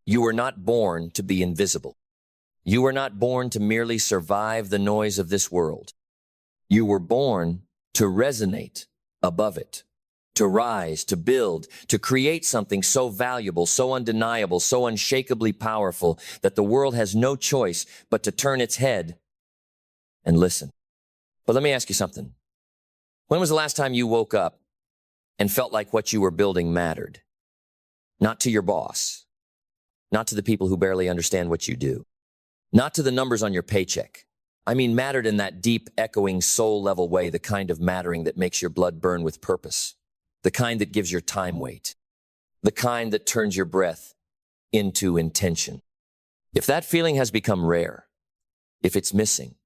You were not born to be invisible. You were not born to merely survive the noise of this world. You were born to resonate above it, to rise, to build, to create something so valuable, so undeniable, so unshakably powerful that the world has no choice but to turn its head and listen. But let me ask you something. When was the last time you woke up and felt like what you were building mattered? Not to your boss, not to the people who barely understand what you do, not to the numbers on your paycheck. I mean, mattered in that deep, echoing, soul-level way, the kind of mattering that makes your blood burn with purpose, the kind that gives your time weight, the kind that turns your breath into intention. If that feeling has become rare, if it's missing,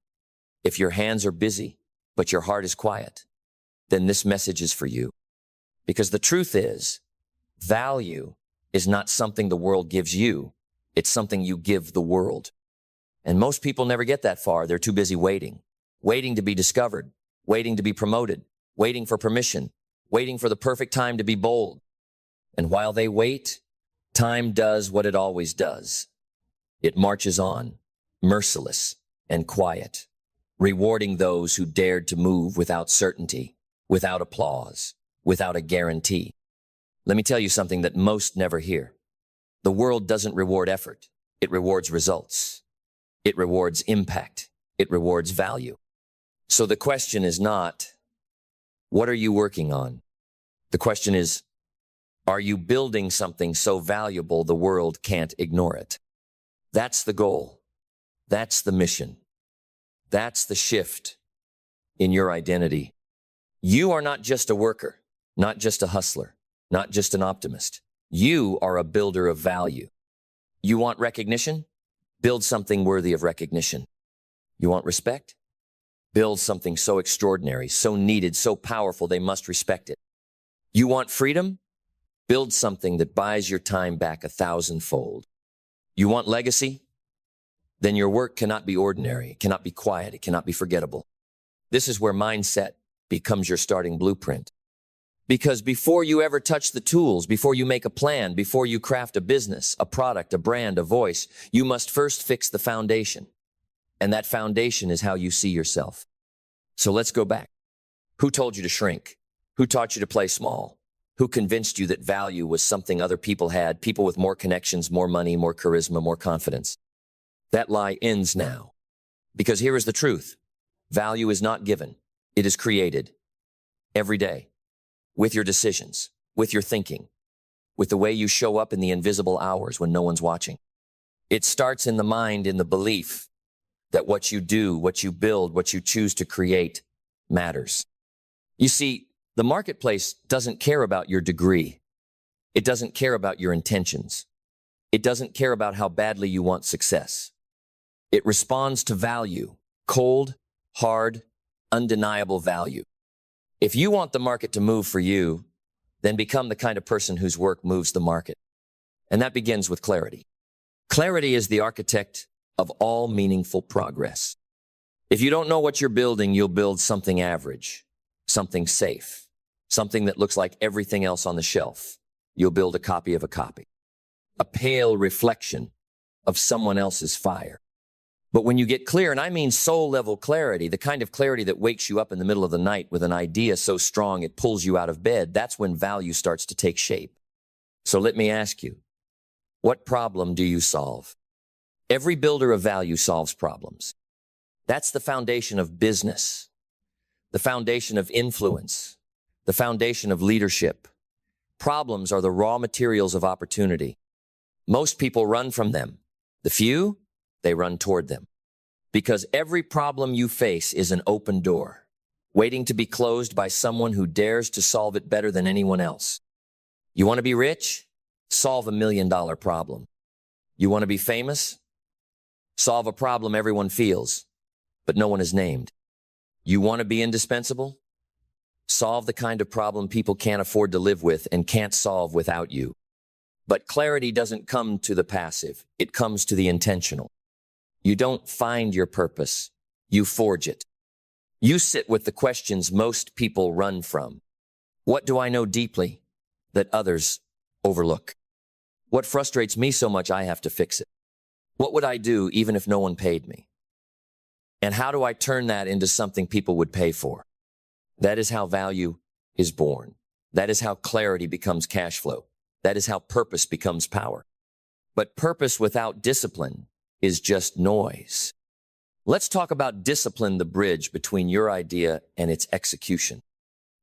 if your hands are busy, but your heart is quiet, then this message is for you. Because the truth is, value is not something the world gives you. It's something you give the world. And most people never get that far. They're too busy waiting to be discovered, waiting to be promoted, waiting for permission, waiting for the perfect time to be bold. And while they wait, time does what it always does. It marches on, merciless and quiet, rewarding those who dared to move without certainty, without applause, without a guarantee. Let me tell you something that most never hear. The world doesn't reward effort. It rewards results. It rewards impact. It rewards value. So the question is not, what are you working on? The question is, are you building something so valuable the world can't ignore it? That's the goal. That's the mission. That's the shift in your identity. You are not just a worker, not just a hustler, not just an optimist. You are a builder of value. You want recognition? Build something worthy of recognition. You want respect? Build something so extraordinary, so needed, so powerful they must respect it. You want freedom? Build something that buys your time back 1,000-fold. You want legacy? Then your work cannot be ordinary, it cannot be quiet, it cannot be forgettable. This is where mindset becomes your starting blueprint. Because before you ever touch the tools, before you make a plan, before you craft a business, a product, a brand, a voice, you must first fix the foundation. And that foundation is how you see yourself. So let's go back. Who told you to shrink? Who taught you to play small? Who convinced you that value was something other people had, people with more connections, more money, more charisma, more confidence? That lie ends now. Because here is the truth. Value is not given. It is created. Every day. With your decisions, with your thinking, with the way you show up in the invisible hours when no one's watching. It starts in the mind, in the belief that what you do, what you build, what you choose to create matters. You see, the marketplace doesn't care about your degree. It doesn't care about your intentions. It doesn't care about how badly you want success. It responds to value, cold, hard, undeniable value. If you want the market to move for you, then become the kind of person whose work moves the market. And that begins with clarity. Clarity is the architect of all meaningful progress. If you don't know what you're building, you'll build something average, something safe, something that looks like everything else on the shelf. You'll build a copy of a copy, a pale reflection of someone else's fire. But when you get clear, and I mean soul-level clarity, the kind of clarity that wakes you up in the middle of the night with an idea so strong it pulls you out of bed, that's when value starts to take shape. So let me ask you, what problem do you solve? Every builder of value solves problems. That's the foundation of business, the foundation of influence, the foundation of leadership. Problems are the raw materials of opportunity. Most people run from them. The few, they run toward them. Because every problem you face is an open door, waiting to be closed by someone who dares to solve it better than anyone else. You want to be rich? Solve $1 million problem. You want to be famous? Solve a problem everyone feels, but no one is named. You want to be indispensable? Solve the kind of problem people can't afford to live with and can't solve without you. But clarity doesn't come to the passive. It comes to the intentional. You don't find your purpose. You forge it. You sit with the questions most people run from. What do I know deeply that others overlook? What frustrates me so much I have to fix it? What would I do even if no one paid me? And how do I turn that into something people would pay for? That is how value is born. That is how clarity becomes cash flow. That is how purpose becomes power. But purpose without discipline is just noise. Let's talk about discipline, the bridge between your idea and its execution.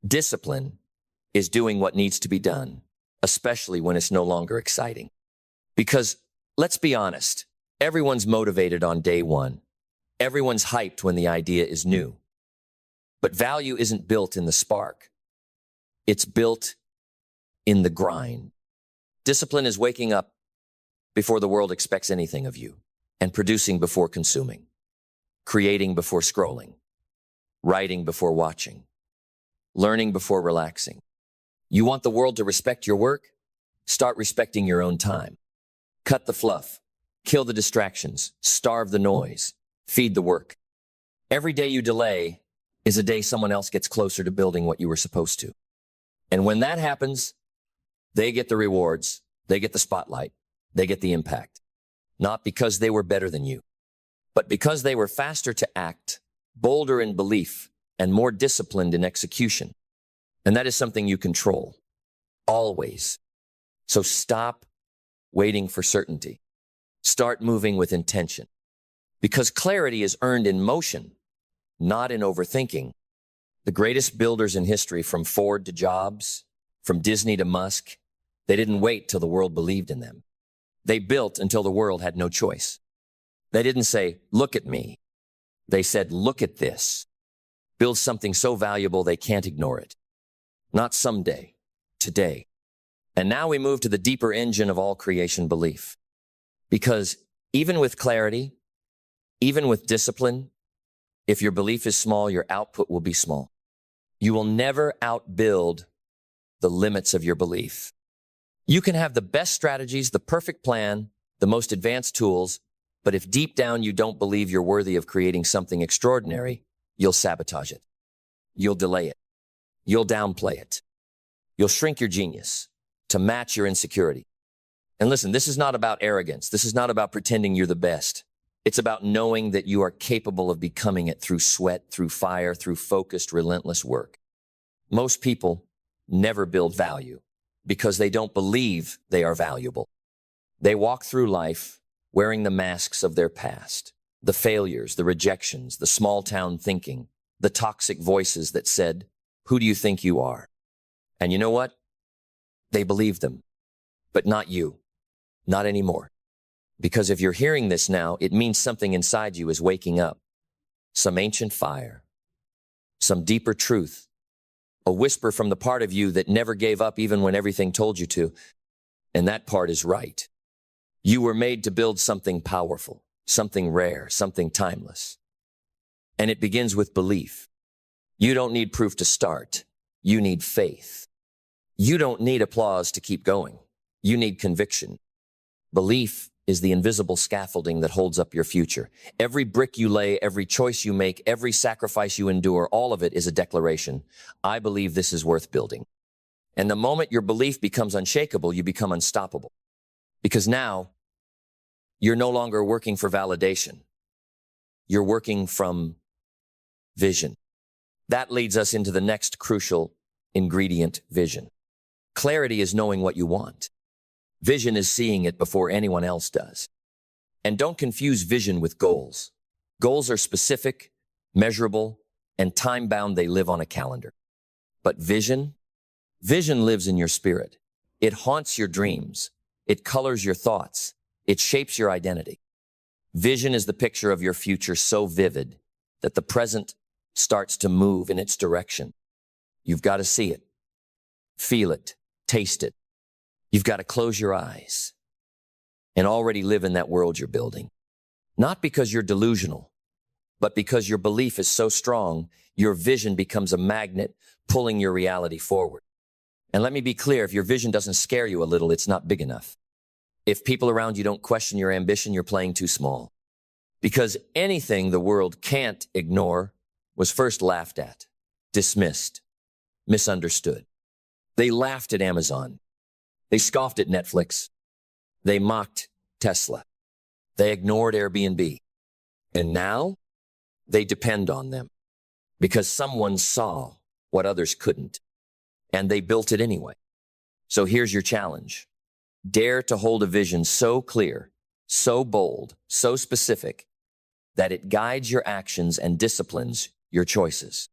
Discipline is doing what needs to be done, especially when it's no longer exciting. Because let's be honest, everyone's motivated on day one. Everyone's hyped when the idea is new. But value isn't built in the spark. It's built in the grind. Discipline is waking up before the world expects anything of you, and producing before consuming, creating before scrolling, writing before watching, learning before relaxing. You want the world to respect your work? Start respecting your own time. Cut the fluff, kill the distractions, starve the noise, feed the work. Every day you delay is a day someone else gets closer to building what you were supposed to. And when that happens, they get the rewards, they get the spotlight, they get the impact. Not because they were better than you, but because they were faster to act, bolder in belief, and more disciplined in execution. And that is something you control, always. So stop waiting for certainty. Start moving with intention. Because clarity is earned in motion, not in overthinking. The greatest builders in history, from Ford to Jobs, from Disney to Musk, they didn't wait till the world believed in them. They built until the world had no choice. They didn't say, look at me. They said, look at this. Build something so valuable they can't ignore it. Not someday, today. And now we move to the deeper engine of all creation, belief. Because even with clarity, even with discipline, if your belief is small, your output will be small. You will never outbuild the limits of your belief. You can have the best strategies, the perfect plan, the most advanced tools, but if deep down you don't believe you're worthy of creating something extraordinary, you'll sabotage it. You'll delay it. You'll downplay it. You'll shrink your genius to match your insecurity. And listen, this is not about arrogance. This is not about pretending you're the best. It's about knowing that you are capable of becoming it through sweat, through fire, through focused, relentless work. Most people never build value because they don't believe they are valuable. They walk through life wearing the masks of their past, the failures, the rejections, the small town thinking, the toxic voices that said, who do you think you are? And you know what? They believed them, but not you, not anymore. Because if you're hearing this now, it means something inside you is waking up. Some ancient fire, some deeper truth, a whisper from the part of you that never gave up even when everything told you to. And that part is right. You were made to build something powerful, something rare, something timeless. And it begins with belief. You don't need proof to start. You need faith. You don't need applause to keep going. You need conviction. Belief is the invisible scaffolding that holds up your future. Every brick you lay, every choice you make, every sacrifice you endure, all of it is a declaration. I believe this is worth building. And the moment your belief becomes unshakable, you become unstoppable. Because now, you're no longer working for validation. You're working from vision. That leads us into the next crucial ingredient, vision. Clarity is knowing what you want. Vision is seeing it before anyone else does. And don't confuse vision with goals. Goals are specific, measurable, and time-bound. They live on a calendar. But vision lives in your spirit. It haunts your dreams. It colors your thoughts. It shapes your identity. Vision is the picture of your future so vivid that the present starts to move in its direction. You've got to see it, feel it, taste it. You've got to close your eyes and already live in that world you're building. Not because you're delusional, but because your belief is so strong, your vision becomes a magnet pulling your reality forward. And let me be clear, if your vision doesn't scare you a little, it's not big enough. If people around you don't question your ambition, you're playing too small. Because anything the world can't ignore was first laughed at, dismissed, misunderstood. They laughed at Amazon. They scoffed at Netflix. They mocked Tesla. They ignored Airbnb. And now they depend on them because someone saw what others couldn't, and they built it anyway. So here's your challenge. Dare to hold a vision so clear, so bold, so specific, that it guides your actions and disciplines your choices.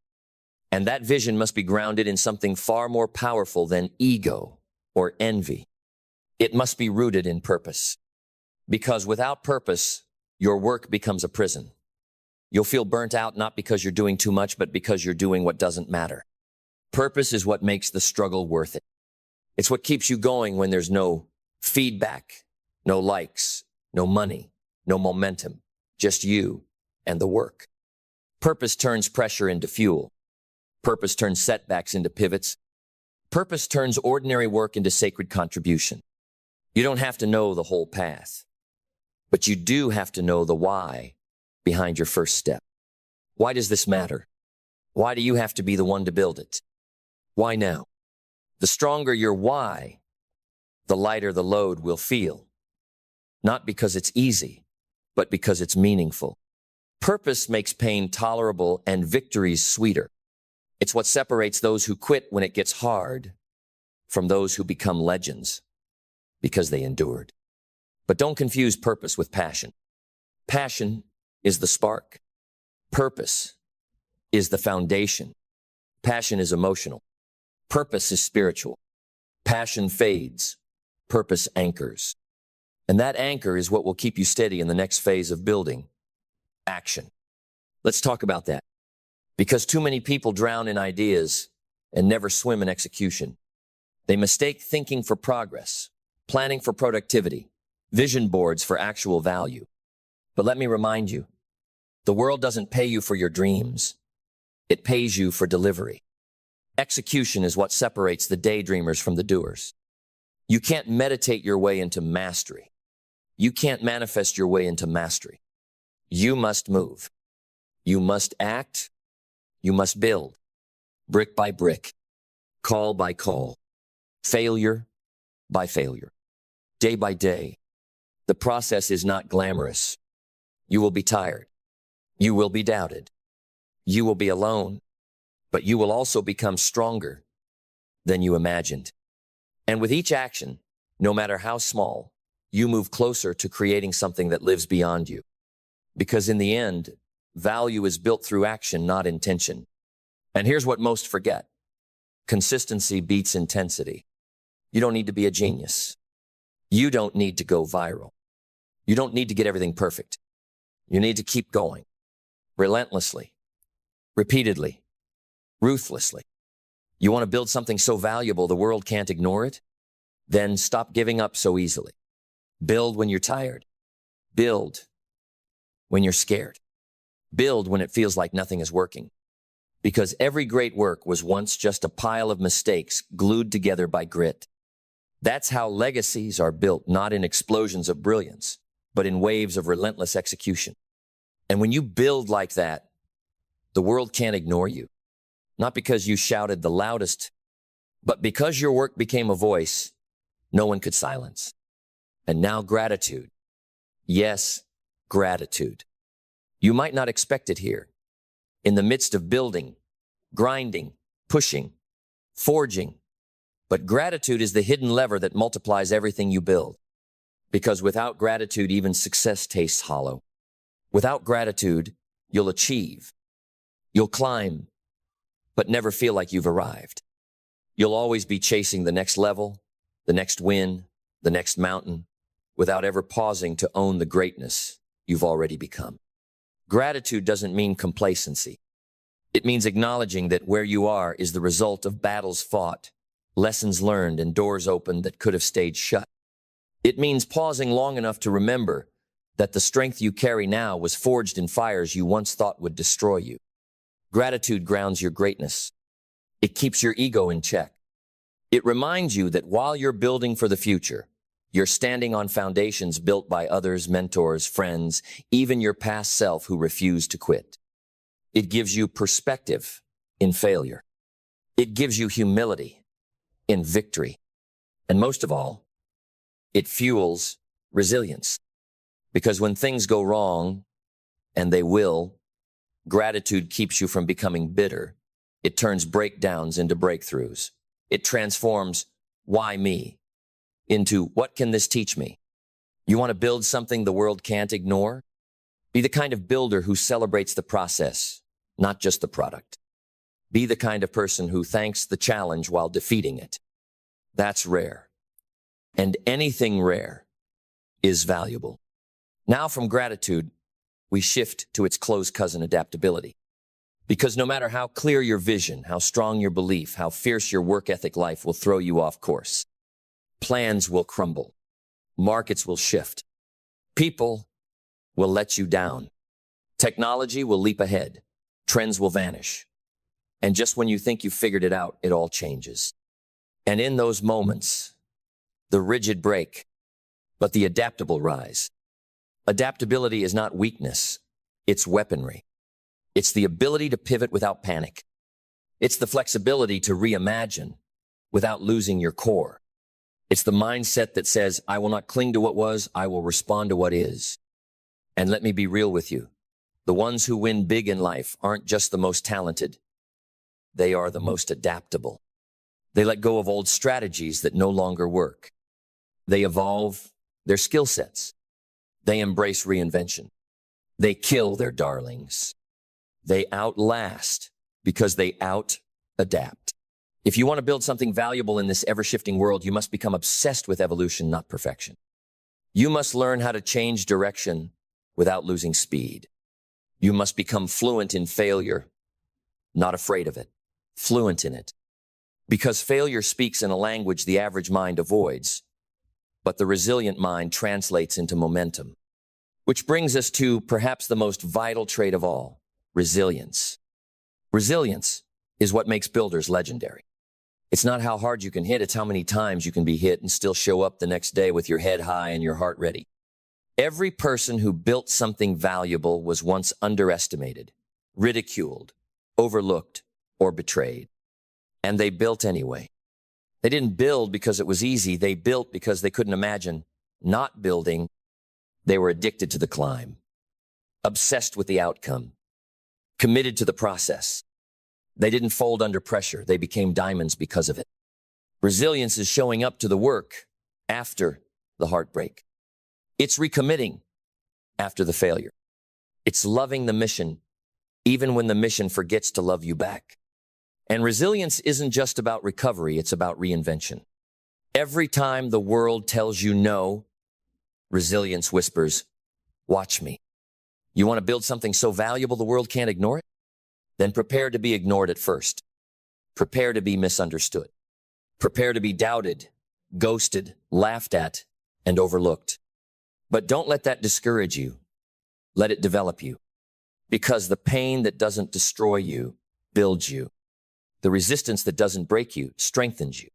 And that vision must be grounded in something far more powerful than ego or envy. It must be rooted in purpose. Because without purpose, your work becomes a prison. You'll feel burnt out not because you're doing too much, but because you're doing what doesn't matter. Purpose is what makes the struggle worth it. It's what keeps you going when there's no feedback, no likes, no money, no momentum, just you and the work. Purpose turns pressure into fuel. Purpose turns setbacks into pivots. Purpose turns ordinary work into sacred contribution. You don't have to know the whole path, but you do have to know the why behind your first step. Why does this matter? Why do you have to be the one to build it? Why now? The stronger your why, the lighter the load will feel. Not because it's easy, but because it's meaningful. Purpose makes pain tolerable and victories sweeter. It's what separates those who quit when it gets hard from those who become legends because they endured. But don't confuse purpose with passion. Passion is the spark. Purpose is the foundation. Passion is emotional. Purpose is spiritual. Passion fades. Purpose anchors. And that anchor is what will keep you steady in the next phase of building. Action. Let's talk about that. Because too many people drown in ideas and never swim in execution. They mistake thinking for progress, planning for productivity, vision boards for actual value. But let me remind you, the world doesn't pay you for your dreams. It pays you for delivery. Execution is what separates the daydreamers from the doers. You can't meditate your way into mastery. You can't manifest your way into mastery. You must move. You must act. You must build. Brick by brick. Call by call. Failure by failure. Day by day. The process is not glamorous. You will be tired. You will be doubted. You will be alone. But you will also become stronger than you imagined. And with each action, no matter how small, you move closer to creating something that lives beyond you. Because in the end, value is built through action, not intention. And here's what most forget. Consistency beats intensity. You don't need to be a genius. You don't need to go viral. You don't need to get everything perfect. You need to keep going. Relentlessly. Repeatedly. Ruthlessly. You want to build something so valuable the world can't ignore it? Then stop giving up so easily. Build when you're tired. Build when you're scared. Build when it feels like nothing is working. Because every great work was once just a pile of mistakes glued together by grit. That's how legacies are built, not in explosions of brilliance, but in waves of relentless execution. And when you build like that, the world can't ignore you. Not because you shouted the loudest, but because your work became a voice no one could silence. And now gratitude. Yes, gratitude. You might not expect it here. In the midst of building, grinding, pushing, forging. But gratitude is the hidden lever that multiplies everything you build. Because without gratitude, even success tastes hollow. Without gratitude, you'll achieve. You'll climb, but never feel like you've arrived. You'll always be chasing the next level, the next win, the next mountain, without ever pausing to own the greatness you've already become. Gratitude doesn't mean complacency. It means acknowledging that where you are is the result of battles fought, lessons learned, and doors opened that could have stayed shut. It means pausing long enough to remember that the strength you carry now was forged in fires you once thought would destroy you. Gratitude grounds your greatness. It keeps your ego in check. It reminds you that while you're building for the future, you're standing on foundations built by others, mentors, friends, even your past self who refused to quit. It gives you perspective in failure. It gives you humility in victory. And most of all, it fuels Resilience. Because when things go wrong, and they will, gratitude keeps you from becoming bitter. It turns breakdowns into breakthroughs. It transforms why me into what can this teach me? You want to build something the world can't ignore? Be the kind of builder who celebrates the process, not just the product. Be the kind of person who thanks the challenge while defeating it. That's rare. And anything rare is valuable. Now from gratitude, we shift to its close cousin, adaptability. Because no matter how clear your vision, how strong your belief, how fierce your work ethic, life will throw you off course. Plans will crumble. Markets will shift. People will let you down. Technology will leap ahead. Trends will vanish. And just when you think you've figured it out, it all changes. And in those moments, the rigid break, but the adaptable rise. Adaptability is not weakness, it's weaponry. It's the ability to pivot without panic. It's the flexibility to reimagine without losing your core. It's the mindset that says, I will not cling to what was, I will respond to what is. And let me be real with you. The ones who win big in life aren't just the most talented. They are the most adaptable. They let go of old strategies that no longer work. They evolve their skill sets. They embrace reinvention. They kill their darlings. They outlast because they out-adapt. If you want to build something valuable in this ever-shifting world, you must become obsessed with evolution, not perfection. You must learn how to change direction without losing speed. You must become fluent in failure, not afraid of it, fluent in it. Because failure speaks in a language the average mind avoids, but the resilient mind translates into momentum. Which brings us to perhaps the most vital trait of all, resilience. Resilience is what makes builders legendary. It's not how hard you can hit, it's how many times you can be hit and still show up the next day with your head high and your heart ready. Every person who built something valuable was once underestimated, ridiculed, overlooked, or betrayed. And they built anyway. They didn't build because it was easy. They built because they couldn't imagine not building. They were addicted to the climb, obsessed with the outcome, committed to the process. They didn't fold under pressure. They became diamonds because of it. Resilience is showing up to the work after the heartbreak. It's recommitting after the failure. It's loving the mission, even when the mission forgets to love you back. And resilience isn't just about recovery, it's about reinvention. Every time the world tells you no, resilience whispers, watch me. You want to build something so valuable the world can't ignore it? Then prepare to be ignored at first. Prepare to be misunderstood. Prepare to be doubted, ghosted, laughed at, and overlooked. But don't let that discourage you. Let it develop you. Because the pain that doesn't destroy you builds you. The resistance that doesn't break you strengthens you.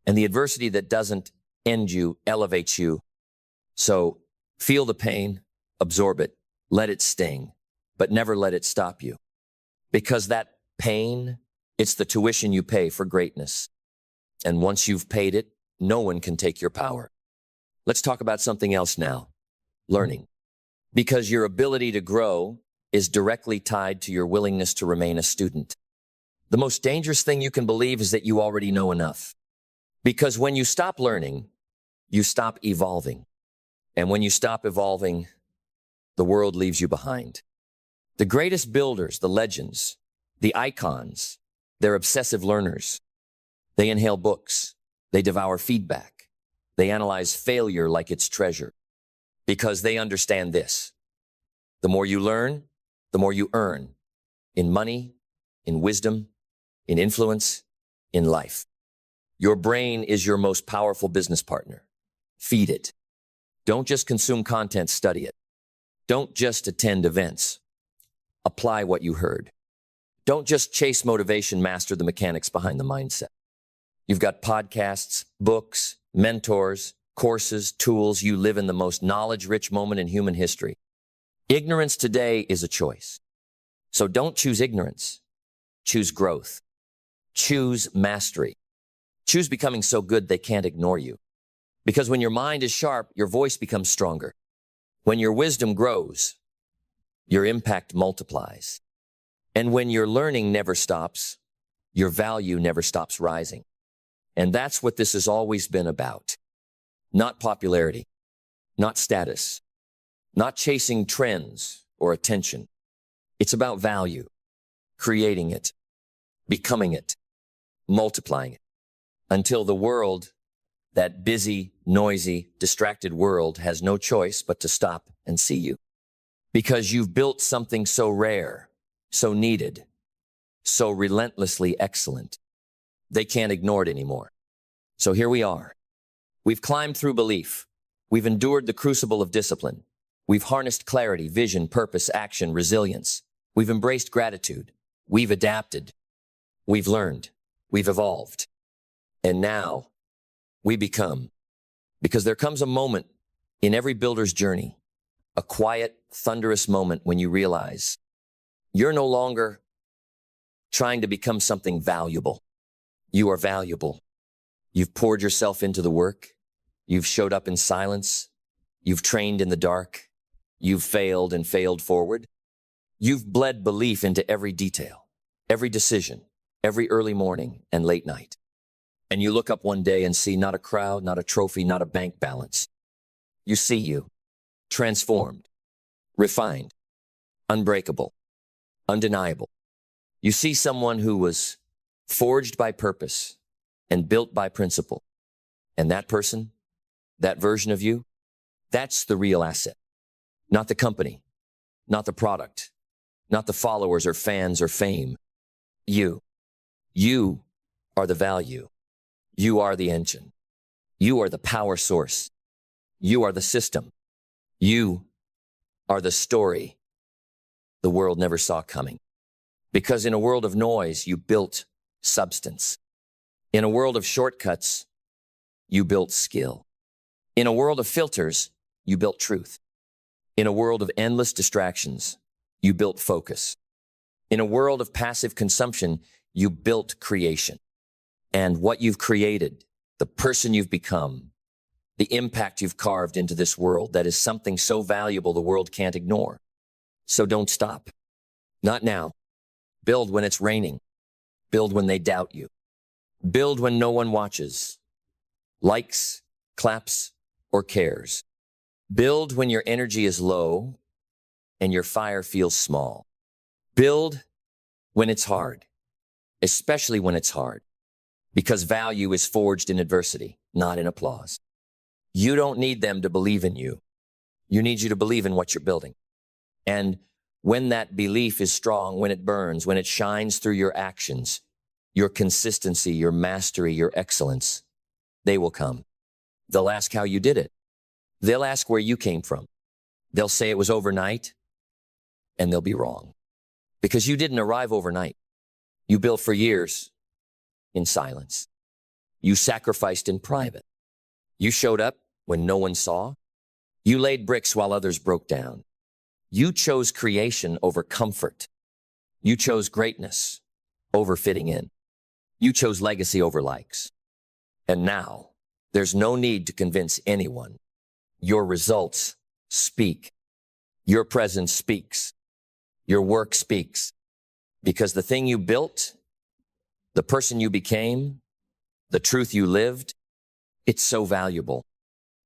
And the adversity that doesn't end you elevates you. So feel the pain, absorb it, let it sting, but never let it stop you. Because that pain, it's the tuition you pay for greatness. And once you've paid it, no one can take your power. Let's talk about something else now, learning. Because your ability to grow is directly tied to your willingness to remain a student. The most dangerous thing you can believe is that you already know enough. Because when you stop learning, you stop evolving. And when you stop evolving, the world leaves you behind. The greatest builders, the legends, the icons, they're obsessive learners. They inhale books. They devour feedback. They analyze failure like it's treasure. Because they understand this. The more you learn, the more you earn. In money, in wisdom, in influence, in life. Your brain is your most powerful business partner. Feed it. Don't just consume content, study it. Don't just attend events. Apply what you heard. Don't just chase motivation, master the mechanics behind the mindset. You've got podcasts, books, mentors, courses, tools. You live in the most knowledge-rich moment in human history. Ignorance today is a choice. So don't choose ignorance. Choose growth. Choose mastery. Choose becoming so good they can't ignore you. Because when your mind is sharp, your voice becomes stronger. When your wisdom grows, your impact multiplies. And when your learning never stops, your value never stops rising. And that's what this has always been about. Not popularity, not status, not chasing trends or attention. It's about value, creating it, becoming it, multiplying it, until the world, that busy, noisy, distracted world, has no choice but to stop and see you. Because you've built something so rare, so needed, so relentlessly excellent. They can't ignore it anymore. So here we are. We've climbed through belief. We've endured the crucible of discipline. We've harnessed clarity, vision, purpose, action, resilience. We've embraced gratitude. We've adapted. We've learned. We've evolved. And now we become. Because there comes a moment in every builder's journey, a quiet, thunderous moment when you realize you're no longer trying to become something valuable. You are valuable. You've poured yourself into the work. You've showed up in silence. You've trained in the dark. You've failed and failed forward. You've bled belief into every detail, every decision, every early morning and late night. And you look up one day and see not a crowd, not a trophy, not a bank balance. You see you, transformed, refined, unbreakable, undeniable. You see someone who was forged by purpose and built by principle. And that person, that version of you, that's the real asset. Not the company, not the product, not the followers or fans or fame. You. You are the value. You are the engine. You are the power source. You are the system. You are the story the world never saw coming. Because in a world of noise, you built substance. In a world of shortcuts, you built skill. In a world of filters, you built truth. In a world of endless distractions, you built focus. In a world of passive consumption, you built creation. And what you've created, the person you've become, the impact you've carved into this world, that is something so valuable the world can't ignore. So don't stop. Not now. Build when it's raining. Build when they doubt you. Build when no one watches, likes, claps, or cares. Build when your energy is low and your fire feels small. Build when it's hard, especially when it's hard, because value is forged in adversity, not in applause. You don't need them to believe in you. You need you to believe in what you're building. And when that belief is strong, when it burns, when it shines through your actions, your consistency, your mastery, your excellence, they will come. They'll ask how you did it. They'll ask where you came from. They'll say it was overnight, and they'll be wrong. Because you didn't arrive overnight. You built for years in silence. You sacrificed in private. You showed up when no one saw. You laid bricks while others broke down. You chose creation over comfort. You chose greatness over fitting in. You chose legacy over likes. And now, there's no need to convince anyone. Your results speak. Your presence speaks. Your work speaks. Because the thing you built, the person you became, the truth you lived, it's so valuable,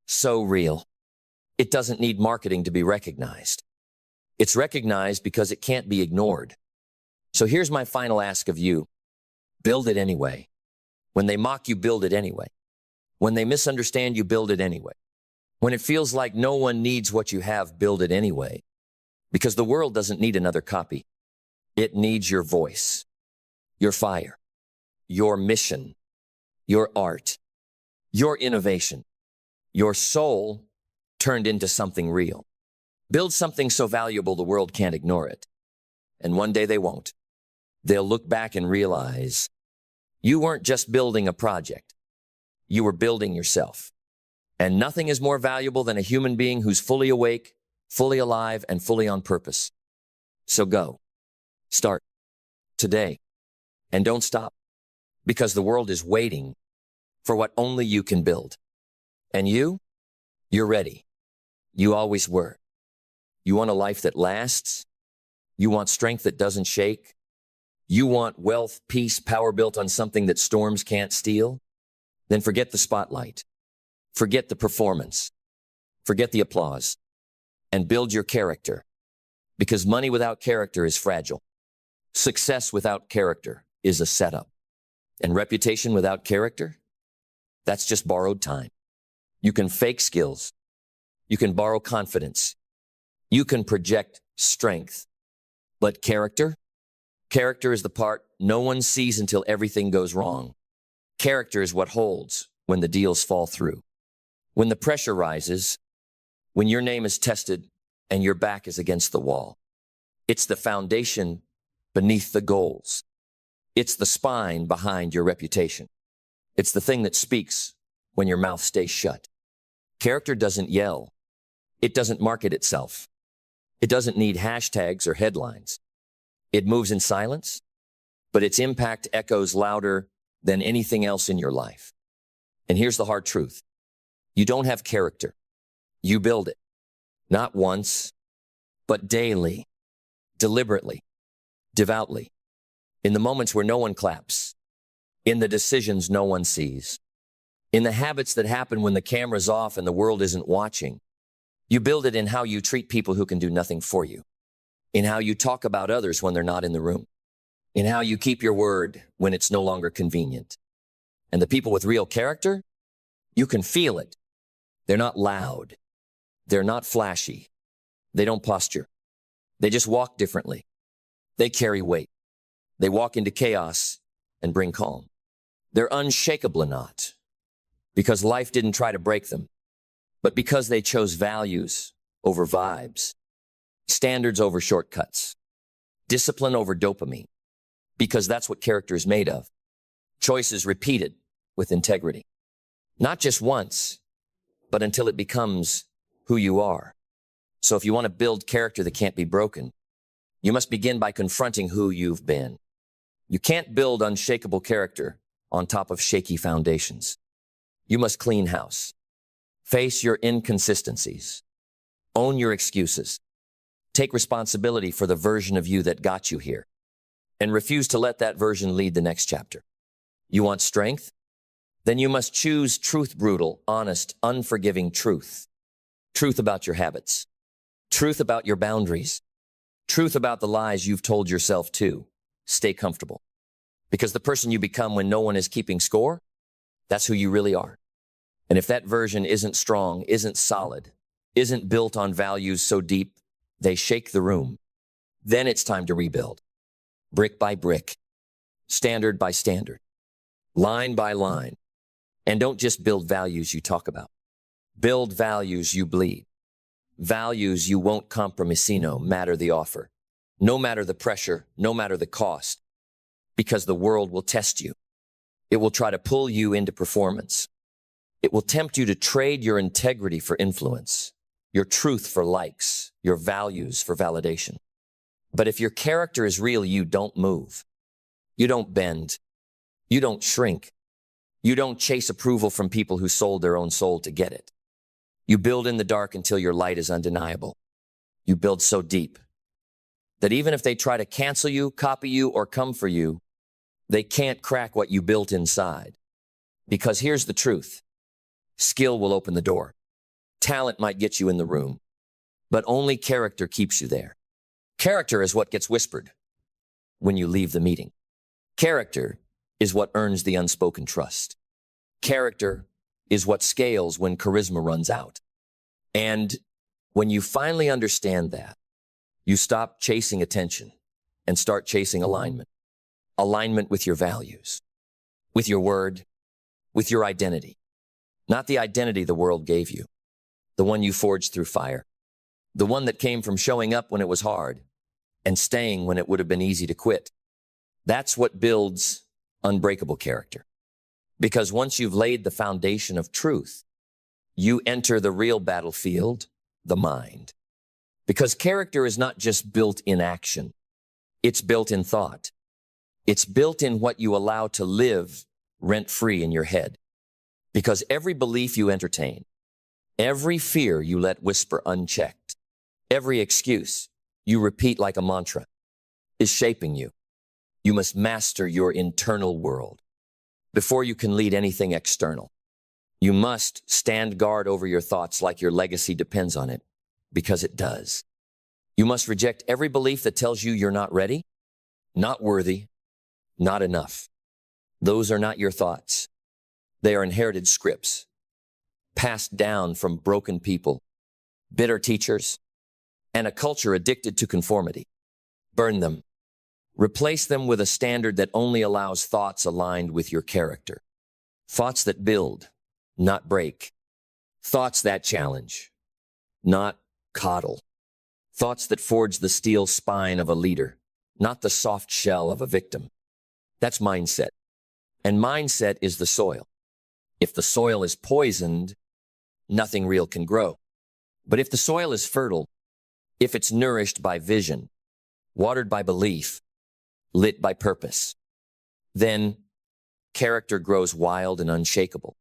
so real. It doesn't need marketing to be recognized. It's recognized because it can't be ignored. So here's my final ask of you. Build it anyway. When they mock you, build it anyway. When they misunderstand you, build it anyway. When it feels like no one needs what you have, build it anyway. Because the world doesn't need another copy. It needs your voice, your fire, your mission, your art, your innovation, your soul turned into something real. Build something so valuable the world can't ignore it. And one day they won't. They'll look back and realize you weren't just building a project. You were building yourself. And nothing is more valuable than a human being who's fully awake, fully alive, and fully on purpose. So go. Start. Today. And don't stop. Because the world is waiting for what only you can build. And you're ready. You always were. You want a life that lasts? You want strength that doesn't shake? You want wealth, peace, power built on something that storms can't steal? Then forget the spotlight. Forget the performance. Forget the applause. And build your character. Because money without character is fragile. Success without character is a setup. And reputation without character? That's just borrowed time. You can fake skills. You can borrow confidence. You can project strength. But character? Character is the part no one sees until everything goes wrong. Character is what holds when the deals fall through. When the pressure rises, when your name is tested and your back is against the wall. It's the foundation beneath the goals. It's the spine behind your reputation. It's the thing that speaks when your mouth stays shut. Character doesn't yell. It doesn't market itself. It doesn't need hashtags or headlines. It moves in silence, but its impact echoes louder than anything else in your life. And here's the hard truth. You don't have character. You build it. Not once, but daily, deliberately, devoutly. In the moments where no one claps. In the decisions no one sees. In the habits that happen when the camera's off and the world isn't watching. You build it in how you treat people who can do nothing for you. In how you talk about others when they're not in the room. In how you keep your word when it's no longer convenient. And the people with real character, you can feel it. They're not loud. They're not flashy. They don't posture. They just walk differently. They carry weight. They walk into chaos and bring calm. They're unshakable not because life didn't try to break them, but because they chose values over vibes, standards over shortcuts, discipline over dopamine, because that's what character is made of. Choices repeated with integrity. Not just once, but until it becomes who you are. So if you want to build character that can't be broken, you must begin by confronting who you've been. You can't build unshakable character on top of shaky foundations. You must clean house. Face your inconsistencies. Own your excuses. Take responsibility for the version of you that got you here. And refuse to let that version lead the next chapter. You want strength? Then you must choose truth, brutal, honest, unforgiving truth. Truth about your habits. Truth about your boundaries. Truth about the lies you've told yourself to. Stay comfortable. Because the person you become when no one is keeping score, that's who you really are. And if that version isn't strong, isn't solid, isn't built on values so deep they shake the room, then it's time to rebuild. Brick by brick, standard by standard, line by line. And don't just build values you talk about. Build values you bleed. Values you won't compromise, no matter the offer, no matter the pressure, no matter the cost. Because the world will test you. It will try to pull you into performance. It will tempt you to trade your integrity for influence, your truth for likes, your values for validation. But if your character is real, you don't move. You don't bend. You don't shrink. You don't chase approval from people who sold their own soul to get it. You build in the dark until your light is undeniable. You build so deep that even if they try to cancel you, copy you, or come for you, they can't crack what you built inside. Because here's the truth. Skill will open the door. Talent might get you in the room, but only character keeps you there. Character is what gets whispered when you leave the meeting. Character is what earns the unspoken trust. Character is what scales when charisma runs out. And when you finally understand that, you stop chasing attention and start chasing alignment. Alignment with your values, with your word, with your identity. Not the identity the world gave you, the one you forged through fire, the one that came from showing up when it was hard and staying when it would have been easy to quit. That's what builds unbreakable character. Because once you've laid the foundation of truth, you enter the real battlefield, the mind. Because character is not just built in action. It's built in thought. It's built in what you allow to live rent-free in your head. Because every belief you entertain, every fear you let whisper unchecked, every excuse you repeat like a mantra is shaping you. You must master your internal world before you can lead anything external. You must stand guard over your thoughts like your legacy depends on it, because it does. You must reject every belief that tells you you're not ready, not worthy, not enough. Those are not your thoughts. They are inherited scripts, passed down from broken people, bitter teachers, and a culture addicted to conformity. Burn them. Replace them with a standard that only allows thoughts aligned with your character. Thoughts that build, not break. Thoughts that challenge, not coddle. Thoughts that forge the steel spine of a leader, not the soft shell of a victim. That's mindset. And mindset is the soil. If the soil is poisoned, nothing real can grow. But if the soil is fertile, if it's nourished by vision, watered by belief, lit by purpose, then character grows wild and unshakable.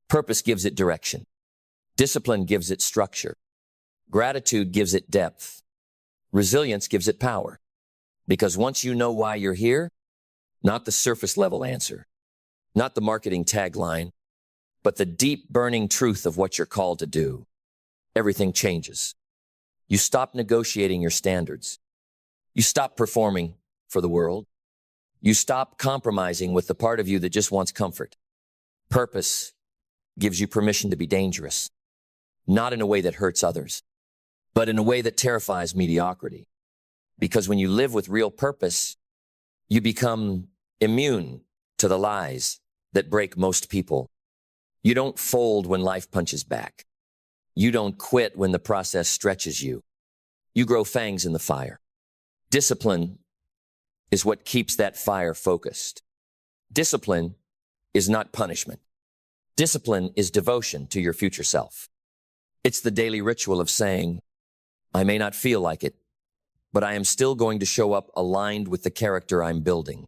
Purpose gives it direction. Discipline gives it structure. Gratitude gives it depth. Resilience gives it power. Because once you know why you're here, not the surface level answer, not the marketing tagline, but the deep burning truth of what you're called to do, everything changes. You stop negotiating your standards. You stop performing for the world. You stop compromising with the part of you that just wants comfort. Purpose gives you permission to be dangerous, not in a way that hurts others, but in a way that terrifies mediocrity. Because when you live with real purpose, you become immune to the lies that break most people. You don't fold when life punches back. You don't quit when the process stretches you. You grow fangs in the fire. Discipline is what keeps that fire focused. Discipline is not punishment. Discipline is devotion to your future self. It's the daily ritual of saying, I may not feel like it, but I am still going to show up aligned with the character I'm building.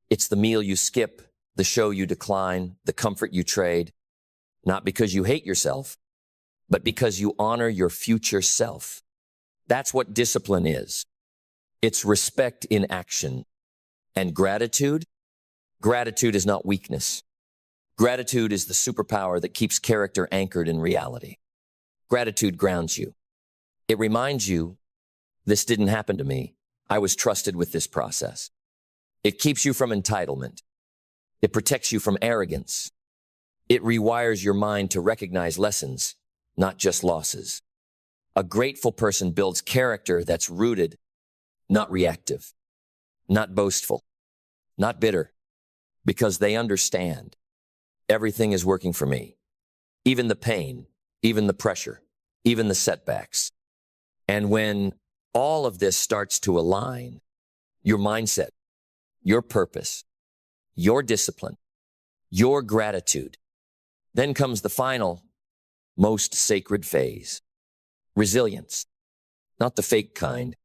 It's the meal you skip, the show you decline, the comfort you trade, not because you hate yourself, but because you honor your future self. That's what discipline is. It's respect in action. And gratitude? Gratitude is not weakness. Gratitude is the superpower that keeps character anchored in reality. Gratitude grounds you. It reminds you, this didn't happen to me. I was trusted with this process. It keeps you from entitlement. It protects you from arrogance. It rewires your mind to recognize lessons, not just losses. A grateful person builds character that's rooted, not reactive, not boastful, not bitter, because they understand everything is working for me. Even the pain, even the pressure, even the setbacks. And when all of this starts to align, your mindset, your purpose, your discipline, your gratitude, then comes the final, most sacred phase. Resilience. Not the fake kind,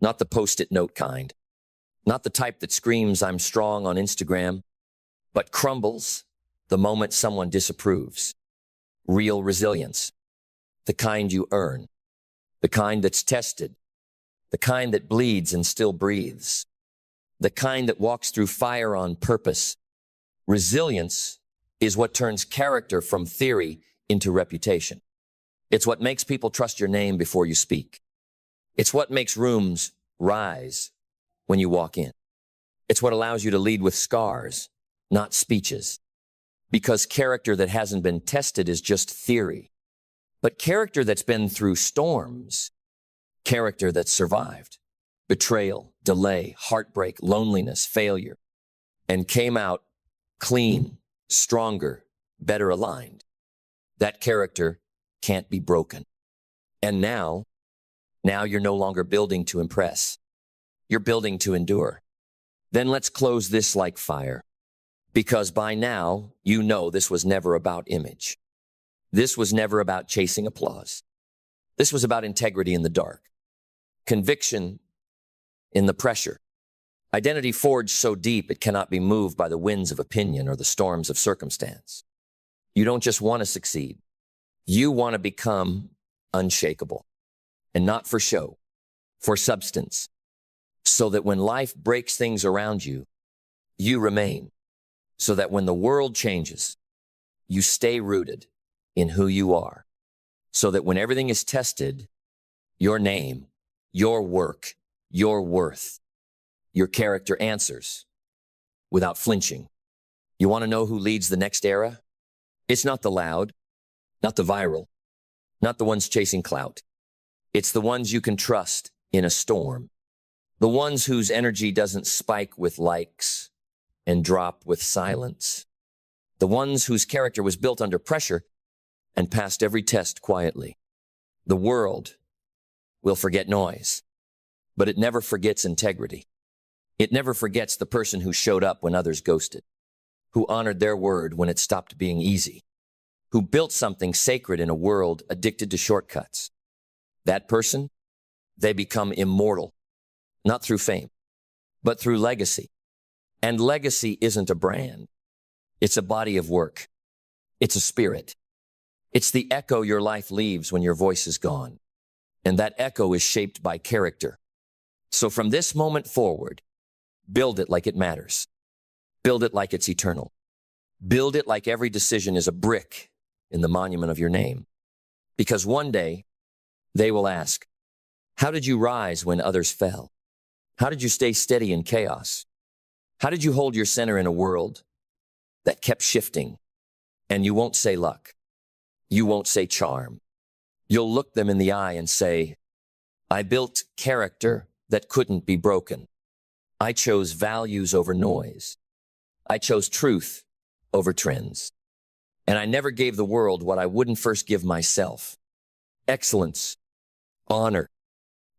not the post-it note kind, not the type that screams I'm strong on Instagram, but crumbles the moment someone disapproves. Real resilience. The kind you earn. The kind that's tested. The kind that bleeds and still breathes. The kind that walks through fire on purpose. Resilience is what turns character from theory into reputation. It's what makes people trust your name before you speak. It's what makes rooms rise when you walk in. It's what allows you to lead with scars, not speeches. Because character that hasn't been tested is just theory. But character that's been through storms, character that's survived, betrayal, delay, heartbreak, loneliness, failure, and came out clean, stronger, better aligned. That character can't be broken. And now you're no longer building to impress. You're building to endure. Then let's close this like fire. Because by now, you know this was never about image. This was never about chasing applause. This was about integrity in the dark. Conviction in the pressure. Identity forged so deep it cannot be moved by the winds of opinion or the storms of circumstance. You don't just want to succeed. You want to become unshakable, and not for show, for substance, so that when life breaks things around you, you remain, so that when the world changes, you stay rooted in who you are, so that when everything is tested, your name, your work, your worth, your character answers without flinching. You want to know who leads the next era? It's not the loud, not the viral, not the ones chasing clout. It's the ones you can trust in a storm. The ones whose energy doesn't spike with likes and drop with silence. The ones whose character was built under pressure and passed every test quietly. The world will forget noise, but it never forgets integrity. It never forgets the person who showed up when others ghosted, who honored their word when it stopped being easy, who built something sacred in a world addicted to shortcuts. That person, they become immortal, not through fame, but through legacy. And legacy isn't a brand. It's a body of work. It's a spirit. It's the echo your life leaves when your voice is gone. And that echo is shaped by character. So from this moment forward, build it like it matters. Build it like it's eternal. Build it like every decision is a brick in the monument of your name. Because one day, they will ask, how did you rise when others fell? How did you stay steady in chaos? How did you hold your center in a world that kept shifting? And you won't say luck. You won't say charm. You'll look them in the eye and say, I built character that couldn't be broken. I chose values over noise. I chose truth over trends. And I never gave the world what I wouldn't first give myself. Excellence, honor,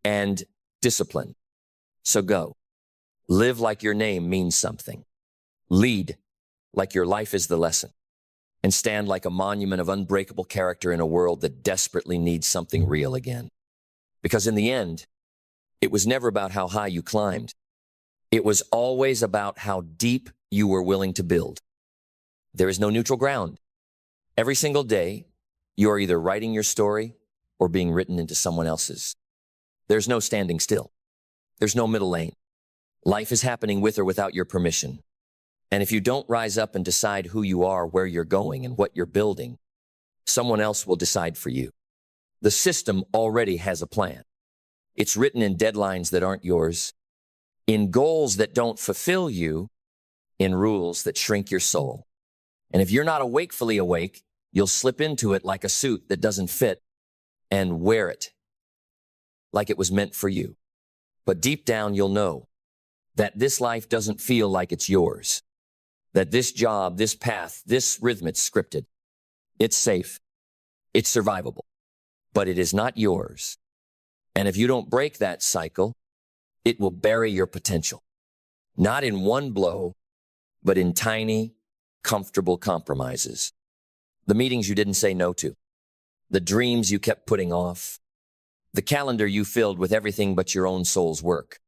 and discipline. So go. Live like your name means something. Lead like your life is the lesson. And stand like a monument of unbreakable character in a world that desperately needs something real again. Because in the end, it was never about how high you climbed. It was always about how deep you were willing to build. There is no neutral ground. Every single day, you are either writing your story or being written into someone else's. There's no standing still. There's no middle lane. Life is happening with or without your permission. And if you don't rise up and decide who you are, where you're going, and what you're building, someone else will decide for you. The system already has a plan. It's written in deadlines that aren't yours, in goals that don't fulfill you, in rules that shrink your soul. And if you're not awakefully awake, you'll slip into it like a suit that doesn't fit and wear it like it was meant for you. But deep down, you'll know that this life doesn't feel like it's yours. That this job, this path, this rhythm, it's scripted. It's safe. It's survivable. But it is not yours. And if you don't break that cycle, it will bury your potential. Not in one blow, but in tiny, comfortable compromises. The meetings you didn't say no to. The dreams you kept putting off. The calendar you filled with everything but your own soul's work.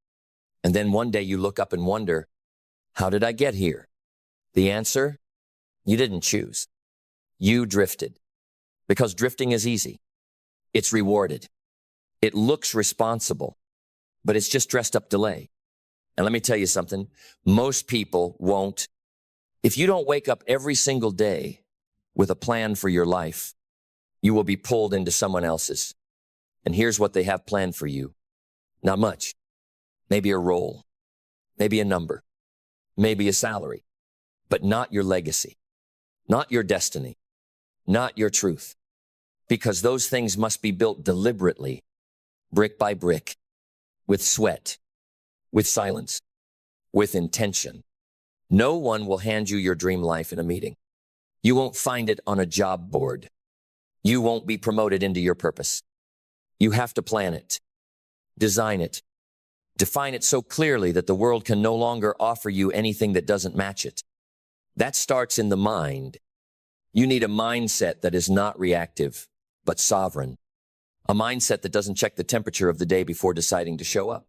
And then one day you look up and wonder, how did I get here? The answer? You didn't choose. You drifted. Because drifting is easy. It's rewarded. It looks responsible, but it's just dressed up delay. And let me tell you something, most people won't. If you don't wake up every single day with a plan for your life, you will be pulled into someone else's. And here's what they have planned for you. Not much. Maybe a role, maybe a number, maybe a salary, but not your legacy, not your destiny, not your truth. Because those things must be built deliberately, brick by brick, with sweat, with silence, with intention. No one will hand you your dream life in a meeting. You won't find it on a job board. You won't be promoted into your purpose. You have to plan it, design it, define it so clearly that the world can no longer offer you anything that doesn't match it. That starts in the mind. You need a mindset that is not reactive, but sovereign. A mindset that doesn't check the temperature of the day before deciding to show up.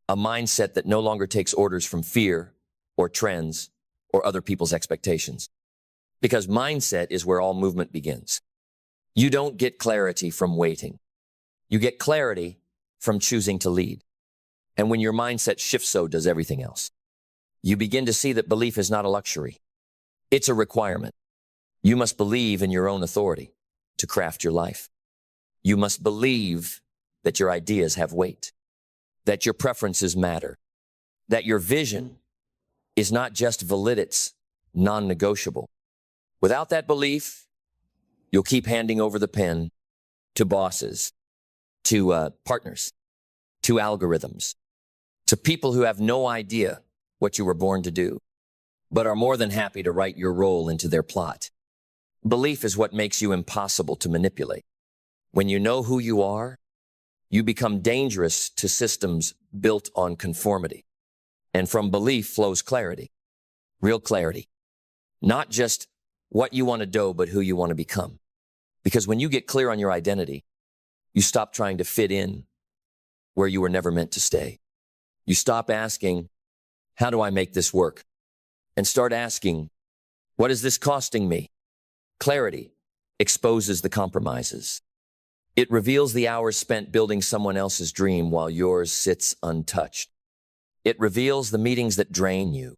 A mindset that no longer takes orders from fear or trends or other people's expectations. Because mindset is where all movement begins. You don't get clarity from waiting. You get clarity from choosing to lead. And when your mindset shifts, so does everything else. You begin to see that belief is not a luxury. It's a requirement. You must believe in your own authority to craft your life. You must believe that your ideas have weight, that your preferences matter, that your vision is not just valid, it's non-negotiable. Without that belief, you'll keep handing over the pen to bosses, to partners, to algorithms, to people who have no idea what you were born to do, but are more than happy to write your role into their plot. Belief is what makes you impossible to manipulate. When you know who you are, you become dangerous to systems built on conformity. And from belief flows clarity, real clarity. Not just what you want to do, but who you want to become. Because when you get clear on your identity, you stop trying to fit in where you were never meant to stay. You stop asking, how do I make this work? And start asking, what is this costing me? Clarity exposes the compromises. It reveals the hours spent building someone else's dream while yours sits untouched. It reveals the meetings that drain you,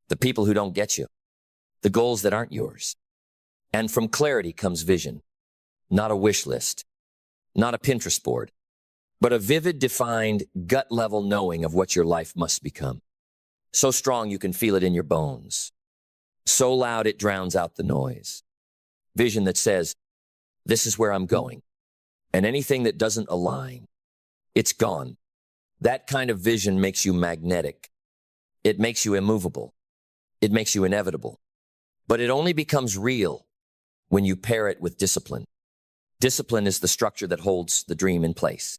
the people who don't get you, the goals that aren't yours. And from clarity comes vision, not a wish list, not a Pinterest board, but a vivid, defined, gut-level knowing of what your life must become. So strong you can feel it in your bones. So loud it drowns out the noise. Vision that says, this is where I'm going. And anything that doesn't align, it's gone. That kind of vision makes you magnetic. It makes you immovable. It makes you inevitable. But it only becomes real when you pair it with discipline. Discipline is the structure that holds the dream in place.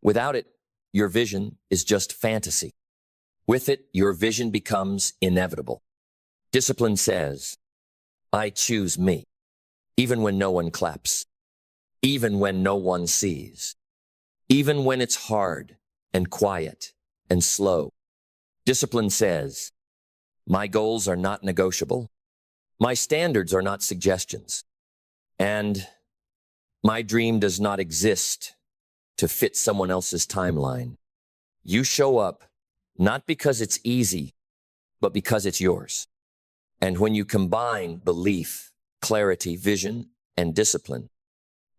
Without it, your vision is just fantasy. With it, your vision becomes inevitable. Discipline says, I choose me, even when no one claps, even when no one sees, even when it's hard and quiet and slow. Discipline says, my goals are not negotiable. My standards are not suggestions. And my dream does not exist to fit someone else's timeline. You show up not because it's easy, but because it's yours. And when you combine belief, clarity, vision, and discipline,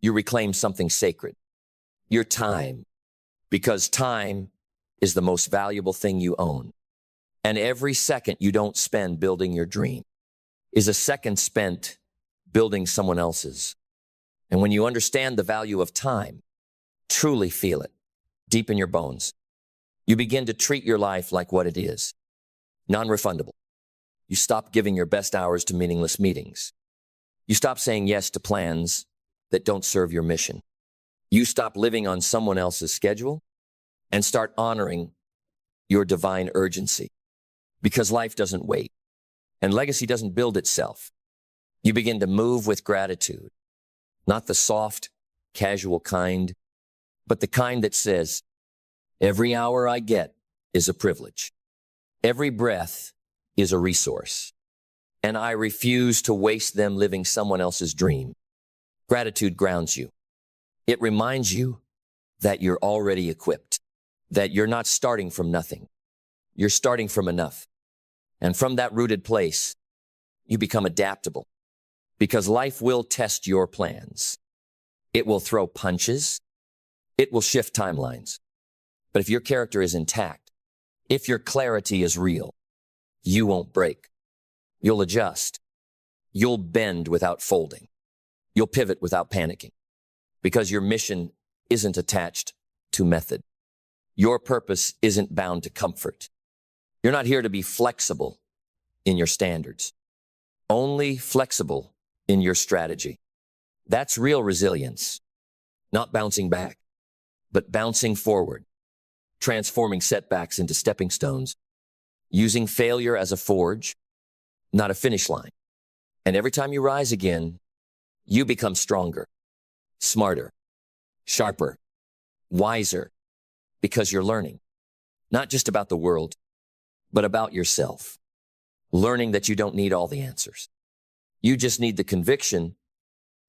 you reclaim something sacred, your time, because time is the most valuable thing you own. And every second you don't spend building your dream is a second spent building someone else's. And when you understand the value of time, truly feel it deep in your bones, you begin to treat your life like what it is, non-refundable. You stop giving your best hours to meaningless meetings. You stop saying yes to plans that don't serve your mission. You stop living on someone else's schedule and start honoring your divine urgency, because life doesn't wait and legacy doesn't build itself. You begin to move with gratitude, not the soft, casual kind, but the kind that says, every hour I get is a privilege. Every breath is a resource, and I refuse to waste them living someone else's dream. Gratitude grounds you. It reminds you that you're already equipped, that you're not starting from nothing. You're starting from enough. And from that rooted place, you become adaptable, because life will test your plans. It will throw punches. It will shift timelines. But if your character is intact, if your clarity is real, you won't break. You'll adjust. You'll bend without folding. You'll pivot without panicking, because your mission isn't attached to method. Your purpose isn't bound to comfort. You're not here to be flexible in your standards, only flexible in your strategy. That's real resilience, not bouncing back, but bouncing forward, transforming setbacks into stepping stones, using failure as a forge, not a finish line. And every time you rise again, you become stronger, smarter, sharper, wiser, because you're learning, not just about the world, but about yourself. Learning that you don't need all the answers. You just need the conviction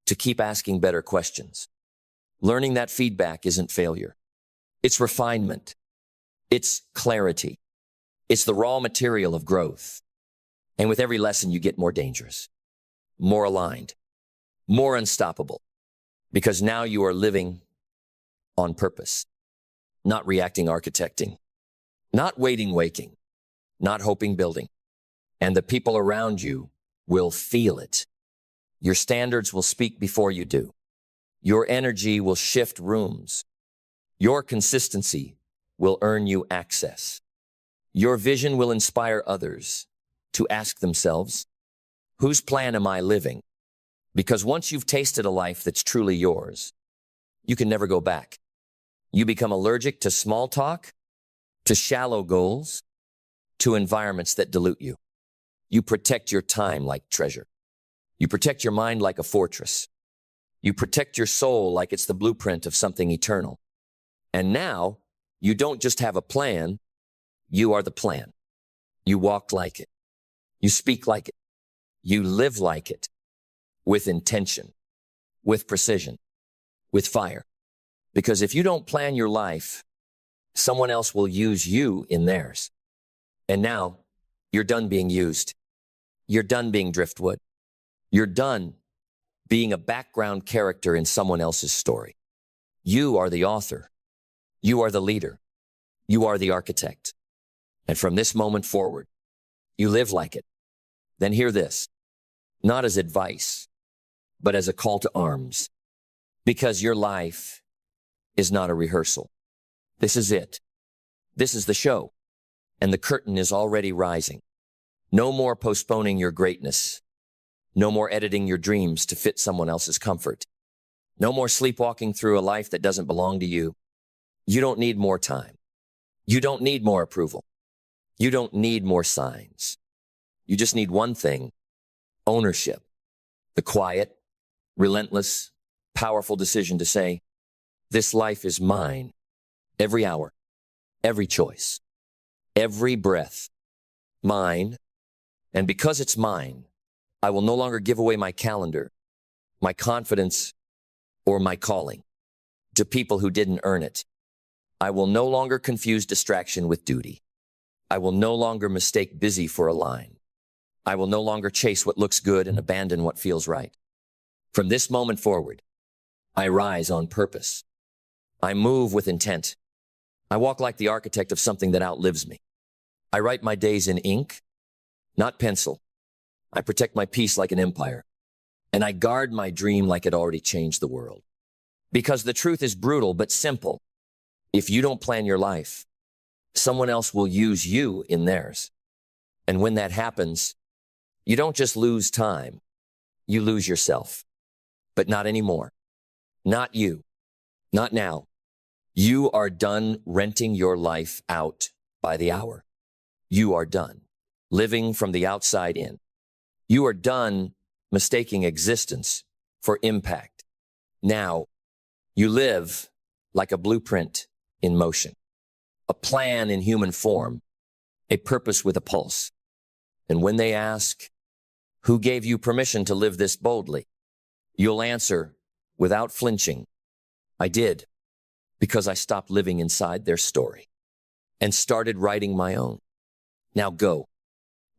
to keep asking better questions. Learning that feedback isn't failure. It's refinement. It's clarity. It's the raw material of growth. And with every lesson, you get more dangerous, more aligned, more unstoppable, because now you are living on purpose, not reacting architecting, not waiting waking, not hoping building. And the people around you will feel it. Your standards will speak before you do. Your energy will shift rooms. Your consistency will earn you access. Your vision will inspire others to ask themselves, whose plan am I living? Because once you've tasted a life that's truly yours, you can never go back. You become allergic to small talk, to shallow goals, to environments that dilute you. You protect your time like treasure. You protect your mind like a fortress. You protect your soul like it's the blueprint of something eternal. And now, you don't just have a plan, you are the plan. You walk like it. You speak like it. You live like it. With intention, with precision, with fire. Because if you don't plan your life, someone else will use you in theirs. And now, you're done being used. You're done being driftwood. You're done being a background character in someone else's story. You are the author. You are the leader. You are the architect. And from this moment forward, you live like it. Then hear this, not as advice, but as a call to arms. Because your life is not a rehearsal. This is it. This is the show. And the curtain is already rising. No more postponing your greatness. No more editing your dreams to fit someone else's comfort. No more sleepwalking through a life that doesn't belong to you. You don't need more time. You don't need more approval. You don't need more signs. You just need one thing, ownership. The quiet, relentless, powerful decision to say, this life is mine. Every hour, every choice, every breath, mine. And because it's mine, I will no longer give away my calendar, my confidence, or my calling to people who didn't earn it. I will no longer confuse distraction with duty. I will no longer mistake busy for a line. I will no longer chase what looks good and abandon what feels right. From this moment forward, I rise on purpose. I move with intent. I walk like the architect of something that outlives me. I write my days in ink, not pencil. I protect my peace like an empire. And I guard my dream like it already changed the world. Because the truth is brutal but simple. If you don't plan your life, someone else will use you in theirs. And when that happens, you don't just lose time, you lose yourself. But not anymore. Not you. Not now. You are done renting your life out by the hour. You are done living from the outside in. You are done mistaking existence for impact. Now, you live like a blueprint in motion, a plan in human form, a purpose with a pulse. And when they ask, who gave you permission to live this boldly? You'll answer without flinching, I did, because I stopped living inside their story and started writing my own. Now go,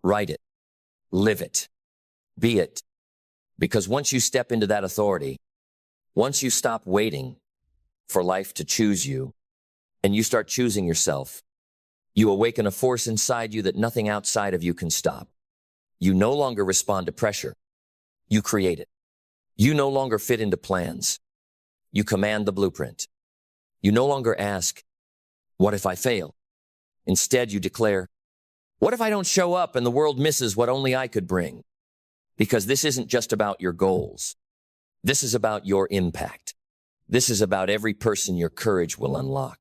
write it, live it, be it. Because once you step into that authority, once you stop waiting for life to choose you and you start choosing yourself, you awaken a force inside you that nothing outside of you can stop. You no longer respond to pressure. You create it. You no longer fit into plans. You command the blueprint. You no longer ask, what if I fail? Instead, you declare, what if I don't show up and the world misses what only I could bring? Because this isn't just about your goals. This is about your impact. This is about every person your courage will unlock.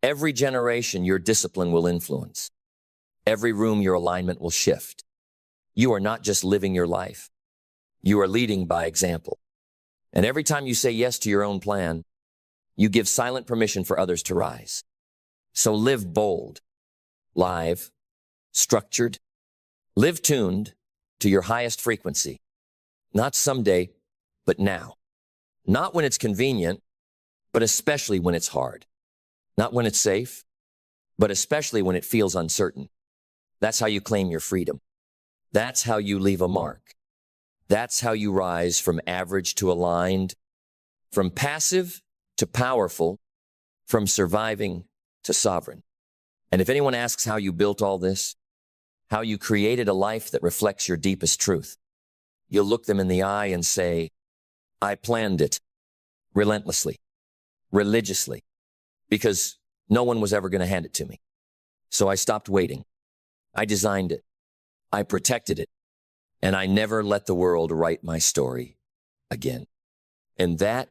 Every generation your discipline will influence. Every room your alignment will shift. You are not just living your life. You are leading by example. And every time you say yes to your own plan, you give silent permission for others to rise. So live bold, live, structured, live tuned to your highest frequency. Not someday, but now. Not when it's convenient, but especially when it's hard. Not when it's safe, but especially when it feels uncertain. That's how you claim your freedom. That's how you leave a mark. That's how you rise from average to aligned, from passive to powerful, from surviving to sovereign. And if anyone asks how you built all this, how you created a life that reflects your deepest truth, you'll look them in the eye and say, I planned it relentlessly, religiously, because no one was ever going to hand it to me. So I stopped waiting. I designed it. I protected it. And I never let the world write my story again. And that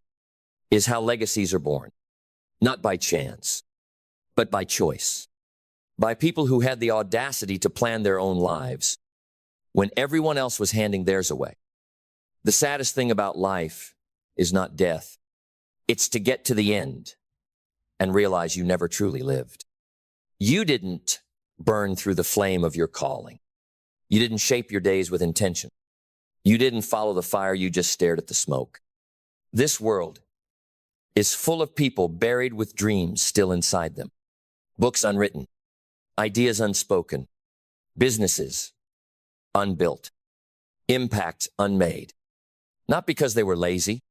is how legacies are born. Not by chance, but by choice. By people who had the audacity to plan their own lives when everyone else was handing theirs away. The saddest thing about life is not death. It's to get to the end and realize you never truly lived. You didn't burn through the flame of your calling. You didn't shape your days with intention. You didn't follow the fire, you just stared at the smoke. This world is full of people buried with dreams still inside them. Books unwritten, ideas unspoken, businesses unbuilt, impact unmade. Not because they were lazy,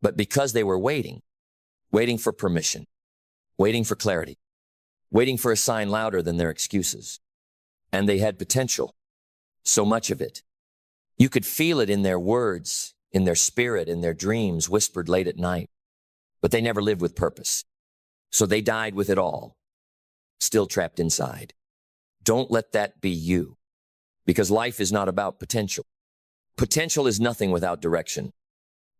but because they were waiting for permission, waiting for clarity, waiting for a sign louder than their excuses. And they had potential, so much of it. You could feel it in their words, in their spirit, in their dreams whispered late at night. But they never lived with purpose. So they died with it all, still trapped inside. Don't let that be you, because life is not about potential. Potential is nothing without direction.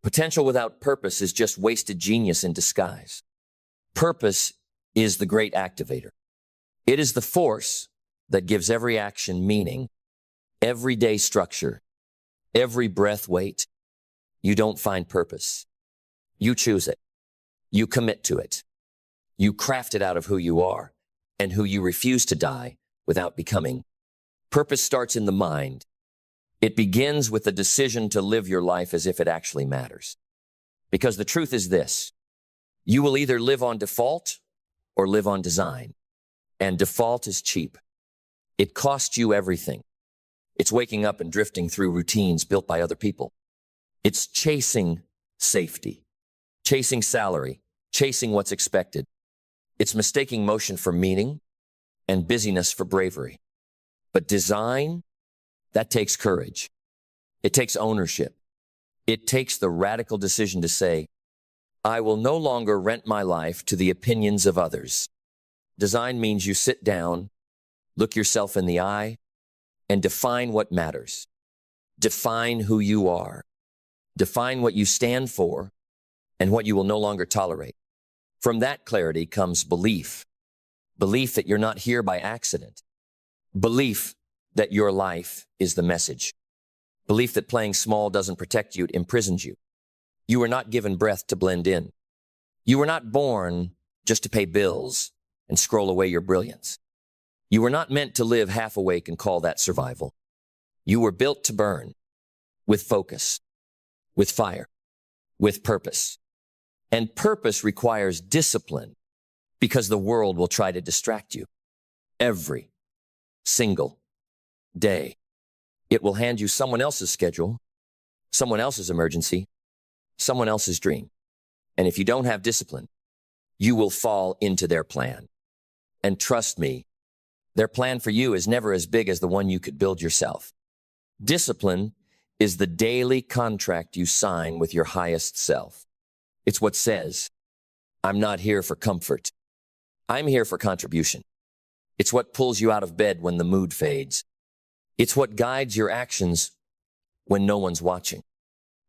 Potential without purpose is just wasted genius in disguise. Purpose is the great activator. It is the force that gives every action meaning, every day structure, every breath weight. You don't find purpose. You choose it. You commit to it. You craft it out of who you are and who you refuse to die without becoming. Purpose starts in the mind. It begins with the decision to live your life as if it actually matters. Because the truth is this: you will either live on default or live on design. And default is cheap. It costs you everything. It's waking up and drifting through routines built by other people. It's chasing safety, chasing salary, chasing what's expected. It's mistaking motion for meaning and busyness for bravery. But design, that takes courage. It takes ownership. It takes the radical decision to say, I will no longer rent my life to the opinions of others. Design means you sit down, look yourself in the eye, and define what matters. Define who you are. Define what you stand for and what you will no longer tolerate. From that clarity comes belief. Belief that you're not here by accident. Belief that your life is the message. Belief that playing small doesn't protect you, it imprisons you. You were not given breath to blend in. You were not born just to pay bills and scroll away your brilliance. You were not meant to live half awake and call that survival. You were built to burn with focus, with fire, with purpose. And purpose requires discipline because the world will try to distract you. Every single day, it will hand you someone else's schedule, someone else's emergency, someone else's dream. And if you don't have discipline, you will fall into their plan. And trust me, their plan for you is never as big as the one you could build yourself. Discipline is the daily contract you sign with your highest self. It's what says, I'm not here for comfort. I'm here for contribution. It's what pulls you out of bed when the mood fades. It's what guides your actions when no one's watching.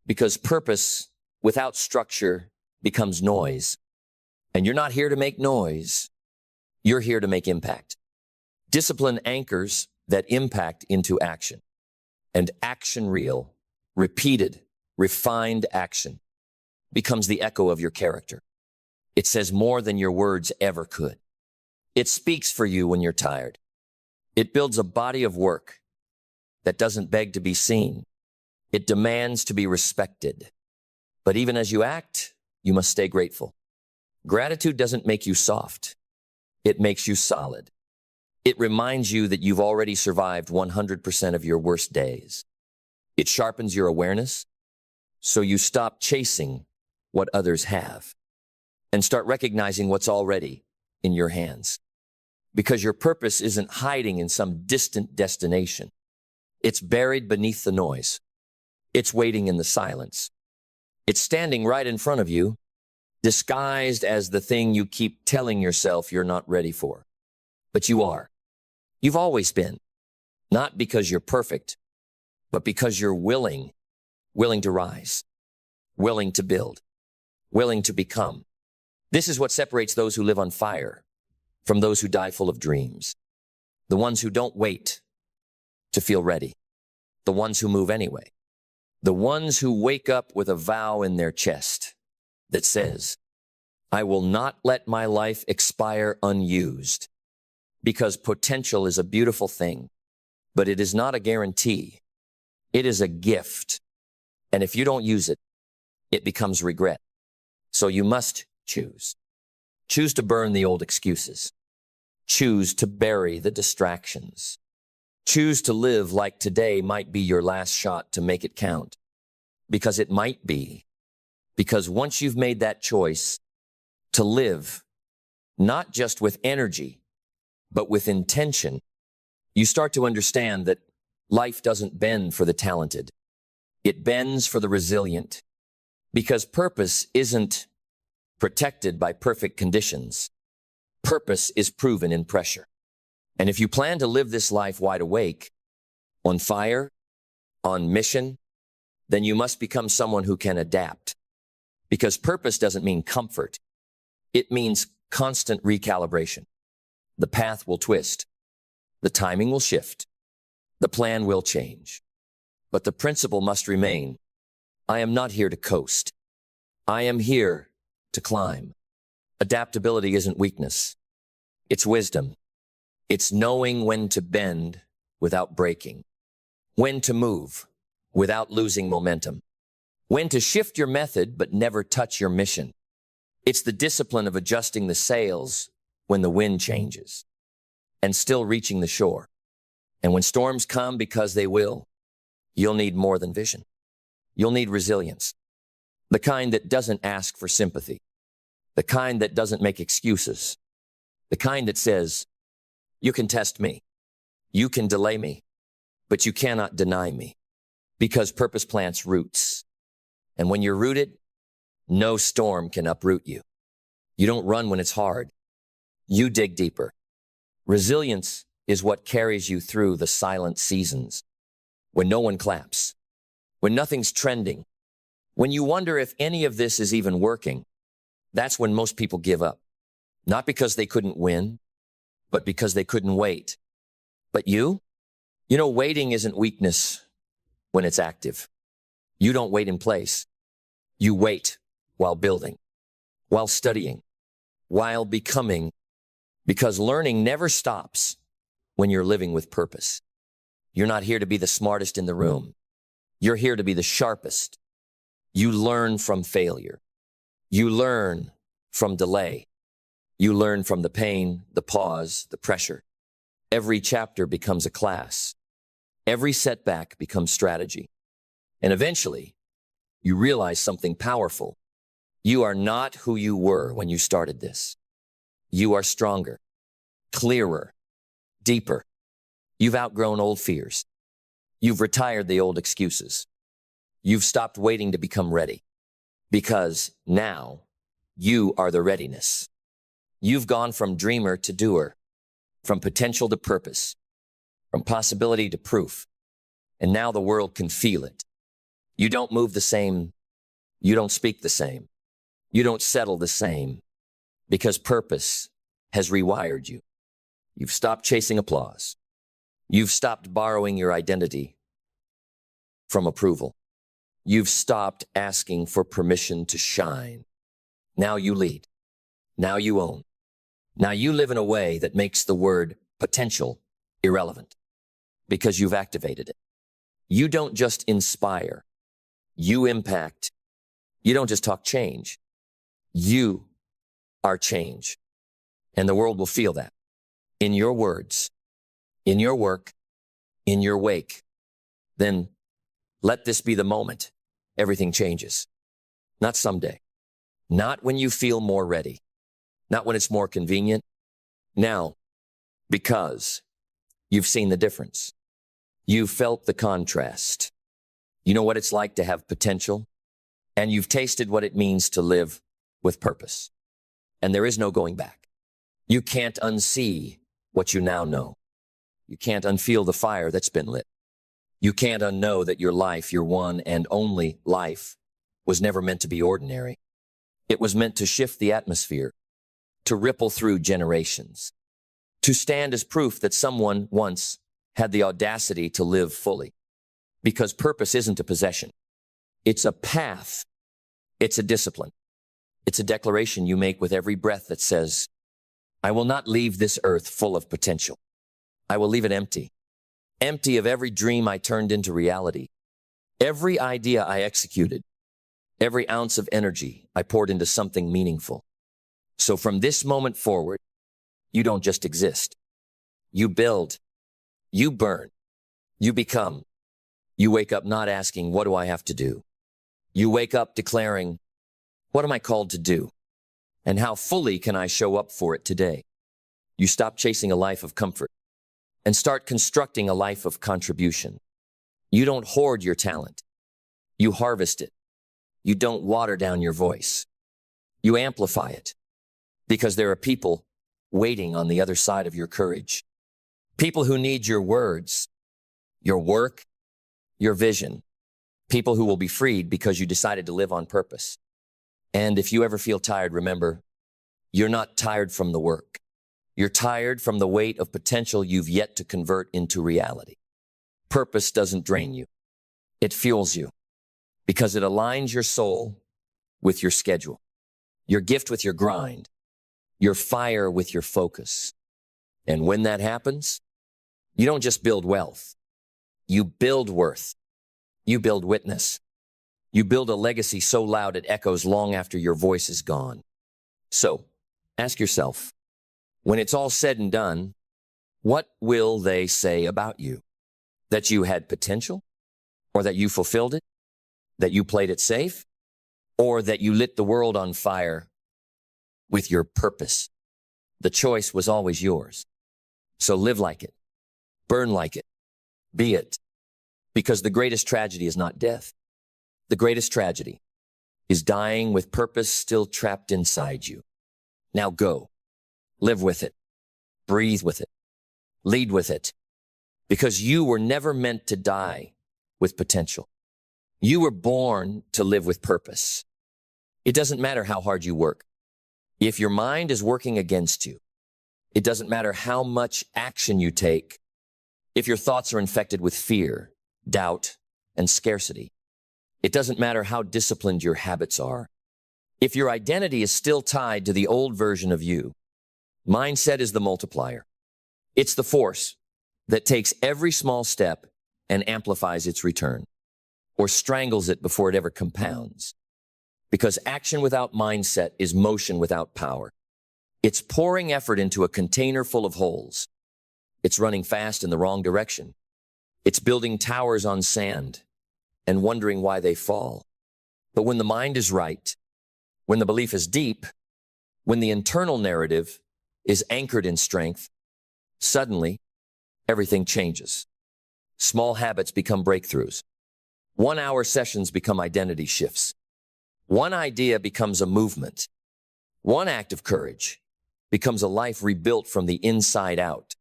Because purpose without structure becomes noise. And you're not here to make noise. You're here to make impact. Discipline anchors that impact into action. And action real, repeated, refined action becomes the echo of your character. It says more than your words ever could. It speaks for you when you're tired. It builds a body of work that doesn't beg to be seen, It demands to be respected. But even as you act, you must stay grateful. Gratitude doesn't make you soft. It makes you solid. It reminds you that you've already survived 100% of your worst days. It sharpens your awareness, so you stop chasing what others have and start recognizing what's already in your hands. Because your purpose isn't hiding in some distant destination. It's buried beneath the noise. It's waiting in the silence. It's standing right in front of you, disguised as the thing you keep telling yourself you're not ready for. But you are. You've always been. Not because you're perfect, but because you're willing to rise, willing to build, willing to become. This is what separates those who live on fire from those who die full of dreams. The ones who don't wait to feel ready. The ones who move anyway. The ones who wake up with a vow in their chest that says, I will not let my life expire unused. Because potential is a beautiful thing, but it is not a guarantee. It is a gift. And if you don't use it, it becomes regret. So you must choose. Choose to burn the old excuses. Choose to bury the distractions. Choose to live like today might be your last shot to make it count. Because it might be. Because once you've made that choice to live, not just with energy, but with intention, you start to understand that life doesn't bend for the talented. It bends for the resilient. Because purpose isn't protected by perfect conditions. Purpose is proven in pressure. And if you plan to live this life wide awake, on fire, on mission, then you must become someone who can adapt. Because purpose doesn't mean comfort. It means constant recalibration. The path will twist. The timing will shift. The plan will change. But the principle must remain. I am not here to coast. I am here to climb. Adaptability isn't weakness. It's wisdom. It's knowing when to bend without breaking. When to move without losing momentum. When to shift your method but never touch your mission. It's the discipline of adjusting the sails when the wind changes and still reaching the shore. And when storms come, because they will, you'll need more than vision. You'll need resilience. The kind that doesn't ask for sympathy. The kind that doesn't make excuses. The kind that says, you can test me. You can delay me, but you cannot deny me. Because purpose plants roots. And when you're rooted, no storm can uproot you. You don't run when it's hard. You dig deeper. Resilience is what carries you through the silent seasons. When no one claps. When nothing's trending. When you wonder if any of this is even working. That's when most people give up. Not because they couldn't win, but because they couldn't wait. But you? You know, waiting isn't weakness when it's active. You don't wait in place. You wait while building, while studying, while becoming, because learning never stops when you're living with purpose. You're not here to be the smartest in the room. You're here to be the sharpest. You learn from failure. You learn from delay. You learn from the pain, the pause, the pressure. Every chapter becomes a class. Every setback becomes strategy. And eventually, you realize something powerful. You are not who you were when you started this. You are stronger, clearer, deeper. You've outgrown old fears. You've retired the old excuses. You've stopped waiting to become ready. Because now, you are the readiness. You've gone from dreamer to doer, from potential to purpose, from possibility to proof. And now the world can feel it. You don't move the same. You don't speak the same. You don't settle the same. Because purpose has rewired you. You've stopped chasing applause. You've stopped borrowing your identity from approval. You've stopped asking for permission to shine. Now you lead. Now you own. Now you live in a way that makes the word potential irrelevant because you've activated it. You don't just inspire. You impact. You don't just talk change. You are change. And the world will feel that. In your words, in your work, in your wake. Then let this be the moment everything changes. Not someday. Not when you feel more ready. Not when it's more convenient. Now, because you've seen the difference. You've felt the contrast. You know what it's like to have potential, and you've tasted what it means to live with purpose. And there is no going back. You can't unsee what you now know. You can't unfeel the fire that's been lit. You can't unknow that your life, your one and only life, was never meant to be ordinary. It was meant to shift the atmosphere, to ripple through generations, to stand as proof that someone once had the audacity to live fully. Because purpose isn't a possession. It's a path. It's a discipline. It's a declaration you make with every breath that says, I will not leave this earth full of potential. I will leave it empty. Empty of every dream I turned into reality. Every idea I executed. Every ounce of energy I poured into something meaningful. So from this moment forward, you don't just exist. You build. You burn. You become. You wake up not asking, what do I have to do? You wake up declaring, what am I called to do? And how fully can I show up for it today? You stop chasing a life of comfort and start constructing a life of contribution. You don't hoard your talent. You harvest it. You don't water down your voice. You amplify it because there are people waiting on the other side of your courage. People who need your words, your work, your vision. People who will be freed because you decided to live on purpose. And if you ever feel tired, remember, you're not tired from the work. You're tired from the weight of potential you've yet to convert into reality. Purpose doesn't drain you. It fuels you because it aligns your soul with your schedule, your gift with your grind, your fire with your focus. And when that happens, you don't just build wealth. You build worth. You build witness. You build a legacy so loud it echoes long after your voice is gone. So, ask yourself, when it's all said and done, what will they say about you? That you had potential? Or that you fulfilled it? That you played it safe? Or that you lit the world on fire with your purpose? The choice was always yours. So live like it. Burn like it. Be it. Because the greatest tragedy is not death. The greatest tragedy is dying with purpose still trapped inside you. Now go. Live with it. Breathe with it. Lead with it. Because you were never meant to die with potential. You were born to live with purpose. It doesn't matter how hard you work. If your mind is working against you, it doesn't matter how much action you take. If your thoughts are infected with fear, doubt, and scarcity, it doesn't matter how disciplined your habits are. If your identity is still tied to the old version of you, mindset is the multiplier. It's the force that takes every small step and amplifies its return, or strangles it before it ever compounds. Because action without mindset is motion without power. It's pouring effort into a container full of holes. It's running fast in the wrong direction. It's building towers on sand and wondering why they fall. But when the mind is right, when the belief is deep, when the internal narrative is anchored in strength, suddenly everything changes. Small habits become breakthroughs. 1-hour sessions become identity shifts. One idea becomes a movement. One act of courage becomes a life rebuilt from the inside out.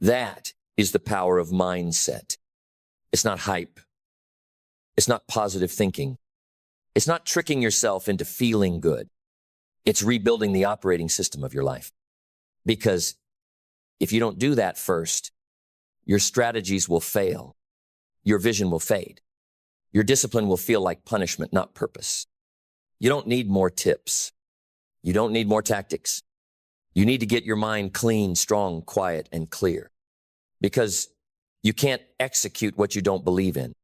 That is the power of mindset. It's not hype. It's not positive thinking. It's not tricking yourself into feeling good. It's rebuilding the operating system of your life. Because if you don't do that first, your strategies will fail. Your vision will fade. Your discipline will feel like punishment, not purpose. You don't need more tips. You don't need more tactics. You need to get your mind clean, strong, quiet, and clear. Because You can't execute what you don't believe in.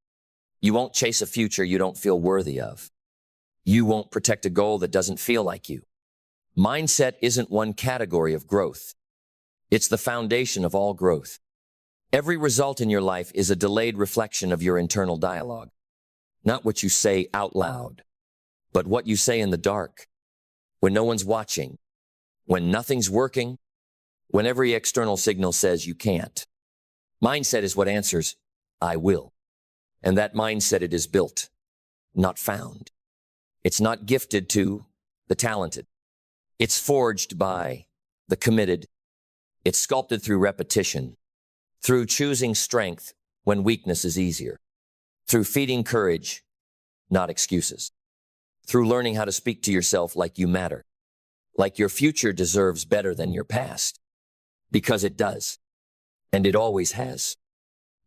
You won't chase a future you don't feel worthy of. You won't protect a goal that doesn't feel like you. Mindset isn't one category of growth. It's the foundation of all growth. Every result in your life is a delayed reflection of your internal dialogue. Not what you say out loud, but what you say in the dark, when no one's watching, when nothing's working, when every external signal says you can't. Mindset is what answers, I will. And that mindset it is built, not found. It's not gifted to the talented. It's forged by the committed. It's sculpted through repetition, through choosing strength when weakness is easier, through feeding courage, not excuses, through learning how to speak to yourself like you matter, like your future deserves better than your past, because it does, and it always has.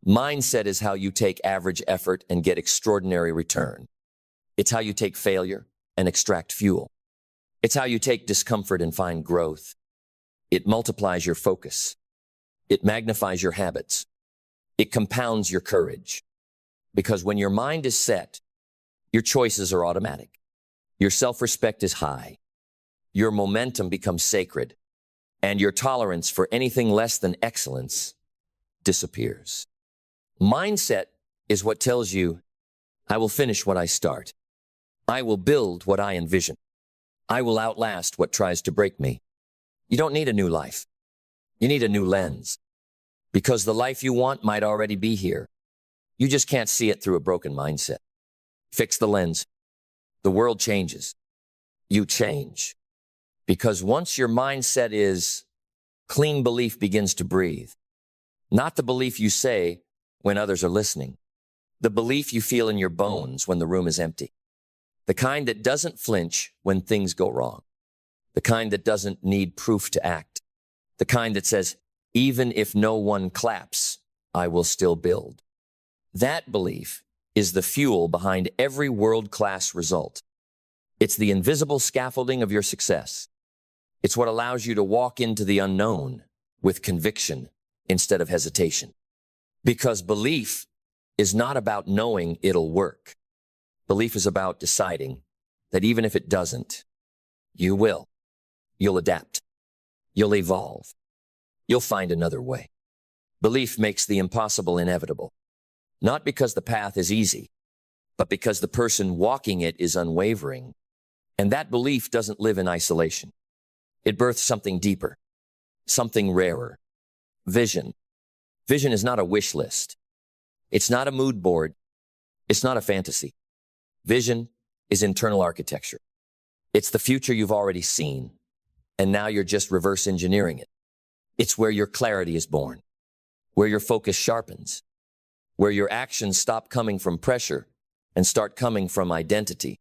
Mindset is how you take average effort and get extraordinary return. It's how you take failure and extract fuel. It's how you take discomfort and find growth. It multiplies your focus. It magnifies your habits. It compounds your courage. Because when your mind is set, your choices are automatic. Your self-respect is high. Your momentum becomes sacred. And your tolerance for anything less than excellence disappears. Mindset is what tells you, I will finish what I start. I will build what I envision. I will outlast what tries to break me. You don't need a new life. You need a new lens. Because the life you want might already be here. You just can't see it through a broken mindset. Fix the lens. The world changes. You change. Because once your mindset is clean, belief begins to breathe. Not the belief you say when others are listening. The belief you feel in your bones when the room is empty. The kind that doesn't flinch when things go wrong. The kind that doesn't need proof to act. The kind that says, even if no one claps, I will still build. That belief is the fuel behind every world-class result. It's the invisible scaffolding of your success. It's what allows you to walk into the unknown with conviction instead of hesitation. Because belief is not about knowing it'll work. Belief is about deciding that even if it doesn't, you will. You'll adapt. You'll evolve. You'll find another way. Belief makes the impossible inevitable. Not because the path is easy, but because the person walking it is unwavering. And that belief doesn't live in isolation. It births something deeper, something rarer. Vision. Vision is not a wish list. It's not a mood board. It's not a fantasy. Vision is internal architecture. It's the future you've already seen, and now you're just reverse engineering it. It's where your clarity is born, where your focus sharpens, where your actions stop coming from pressure and start coming from identity.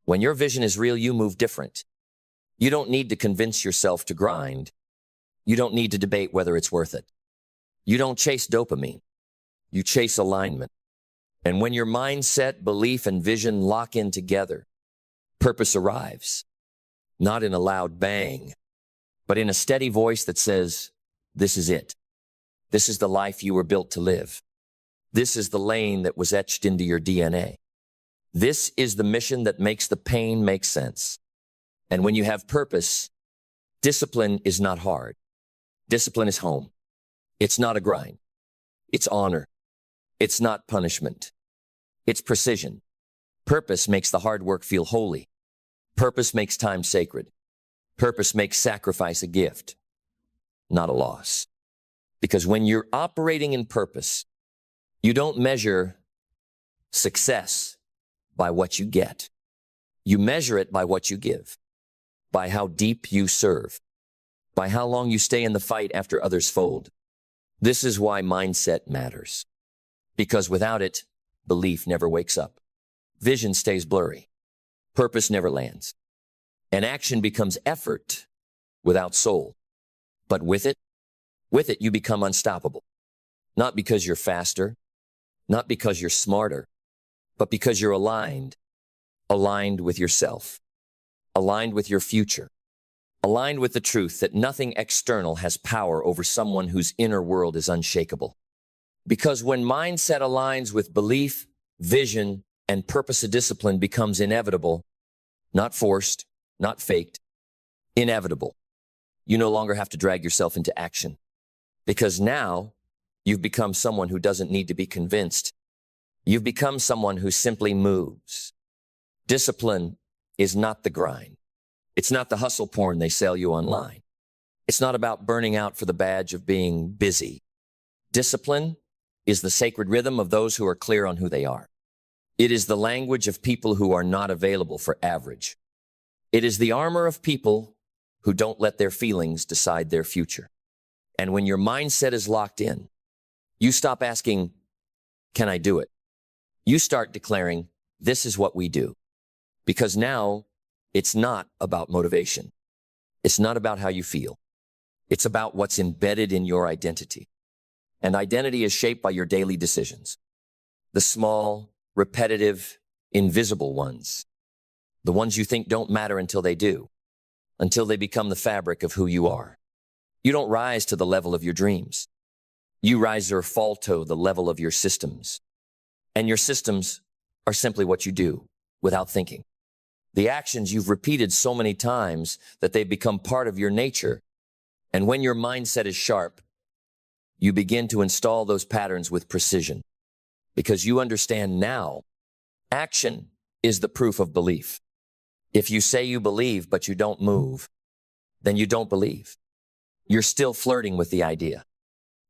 When your vision is real, you move different. You don't need to convince yourself to grind. You don't need to debate whether it's worth it. You don't chase dopamine. You chase alignment. And when your mindset, belief, and vision lock in together, purpose arrives. Not in a loud bang, but in a steady voice that says, this is it. This is the life you were built to live. This is the lane that was etched into your DNA. This is the mission that makes the pain make sense. And when you have purpose, discipline is not hard. Discipline is home. It's not a grind. It's honor. It's not punishment. It's precision. Purpose makes the hard work feel holy. Purpose makes time sacred. Purpose makes sacrifice a gift, not a loss. Because when you're operating in purpose, you don't measure success by what you get. You measure it by what you give, by how deep you serve, by how long you stay in the fight after others fold. This is why mindset matters. Because without it, belief never wakes up. Vision stays blurry. Purpose never lands. And action becomes effort without soul. But with it, you become unstoppable. Not because you're faster, not because you're smarter, but because you're aligned. Aligned with yourself. Aligned with your future. Aligned with the truth that nothing external has power over someone whose inner world is unshakable. Because when mindset aligns with belief, vision, and purpose, a discipline becomes inevitable, not forced, not faked, inevitable. You no longer have to drag yourself into action because now you've become someone who doesn't need to be convinced. You've become someone who simply moves. Discipline is not the grind. It's not the hustle porn they sell you online. It's not about burning out for the badge of being busy. Discipline is the sacred rhythm of those who are clear on who they are. It is the language of people who are not available for average. It is the armor of people who don't let their feelings decide their future. And when your mindset is locked in, you stop asking, can I do it? You start declaring, this is what we do. Because now it's not about motivation. It's not about how you feel. It's about what's embedded in your identity. And identity is shaped by your daily decisions. The small, repetitive, invisible ones. The ones you think don't matter until they do. Until they become the fabric of who you are. You don't rise to the level of your dreams. You rise or fall to the level of your systems. And your systems are simply what you do without thinking. The actions you've repeated so many times that they become part of your nature. And when your mindset is sharp, you begin to install those patterns with precision. Because you understand now, action is the proof of belief. If you say you believe but you don't move, then you don't believe. You're still flirting with the idea.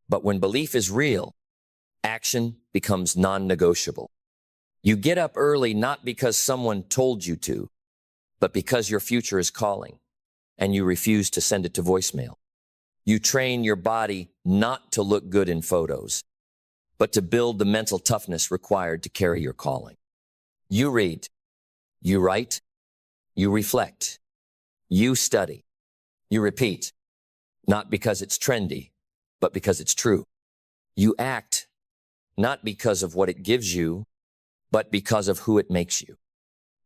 But when belief is real, action becomes non-negotiable. You get up early not because someone told you to, but because your future is calling, and you refuse to send it to voicemail. You train your body not to look good in photos, but to build the mental toughness required to carry your calling. You read, you write, you reflect, you study, you repeat, not because it's trendy, but because it's true. You act, not because of what it gives you, but because of who it makes you.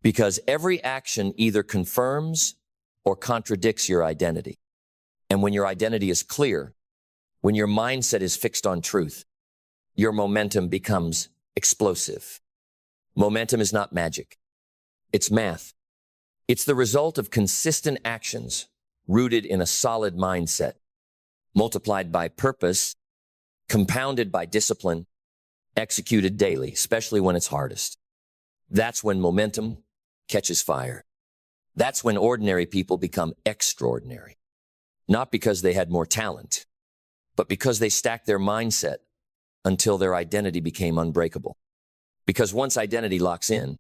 Because every action either confirms or contradicts your identity. And when your identity is clear, when your mindset is fixed on truth, your momentum becomes explosive. Momentum is not magic. It's math. It's the result of consistent actions rooted in a solid mindset, multiplied by purpose, compounded by discipline, executed daily, especially when it's hardest. That's when momentum catches fire. That's when ordinary people become extraordinary. Not because they had more talent, but because they stacked their mindset until their identity became unbreakable. Because once identity locks in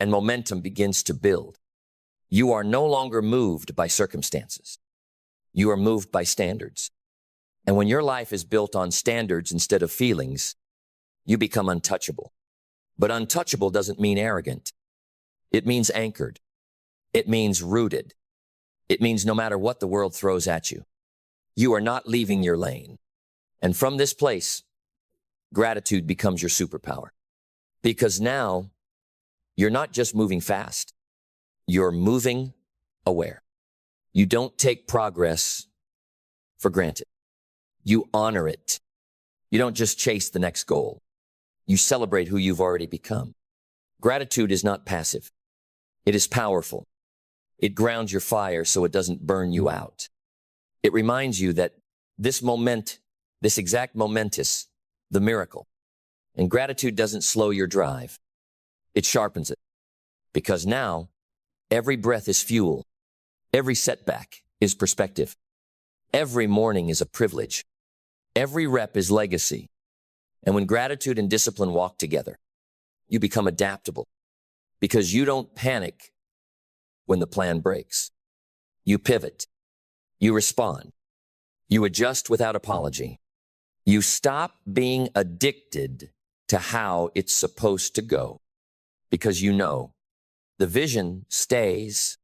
and momentum begins to build, you are no longer moved by circumstances. You are moved by standards. And when your life is built on standards instead of feelings, you become untouchable. But untouchable doesn't mean arrogant. It means anchored. It means rooted. It means no matter what the world throws at you, you are not leaving your lane. And from this place, gratitude becomes your superpower. Because now, you're not just moving fast. You're moving aware. You don't take progress for granted. You honor it. You don't just chase the next goal. You celebrate who you've already become. Gratitude is not passive. It is powerful. It grounds your fire so it doesn't burn you out. It reminds you that this exact momentous, the miracle. And gratitude doesn't slow your drive. It sharpens it. Because now, every breath is fuel. Every setback is perspective. Every morning is a privilege. Every rep is legacy. And when gratitude and discipline walk together, you become adaptable. Because you don't panic when the plan breaks. You pivot. You respond. You adjust without apology. You stop being addicted to how it's supposed to go. Because you know the vision stays,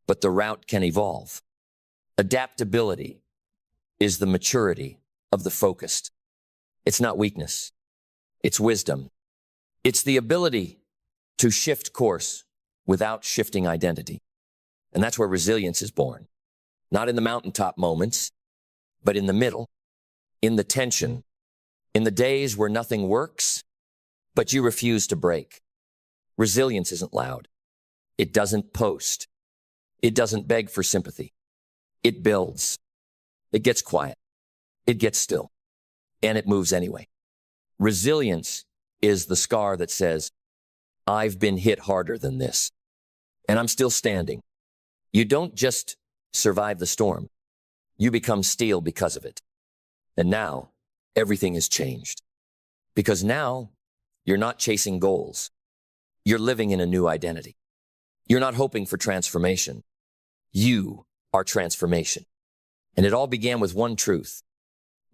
but the route can evolve. Adaptability is the maturity of the focused. It's not weakness. It's wisdom. It's the ability to shift course without shifting identity. And that's where resilience is born. Not in the mountaintop moments, but in the middle, in the tension, In the days where nothing works, but you refuse to break. Resilience isn't loud. It doesn't post. It doesn't beg for sympathy. It builds. It gets quiet. It gets still. And it moves anyway. Resilience is the scar that says, I've been hit harder than this, and I'm still standing. You don't just survive the storm. You become steel because of it. And now, everything has changed. Because now, you're not chasing goals. You're living in a new identity. You're not hoping for transformation. You are transformation. And it all began with one truth.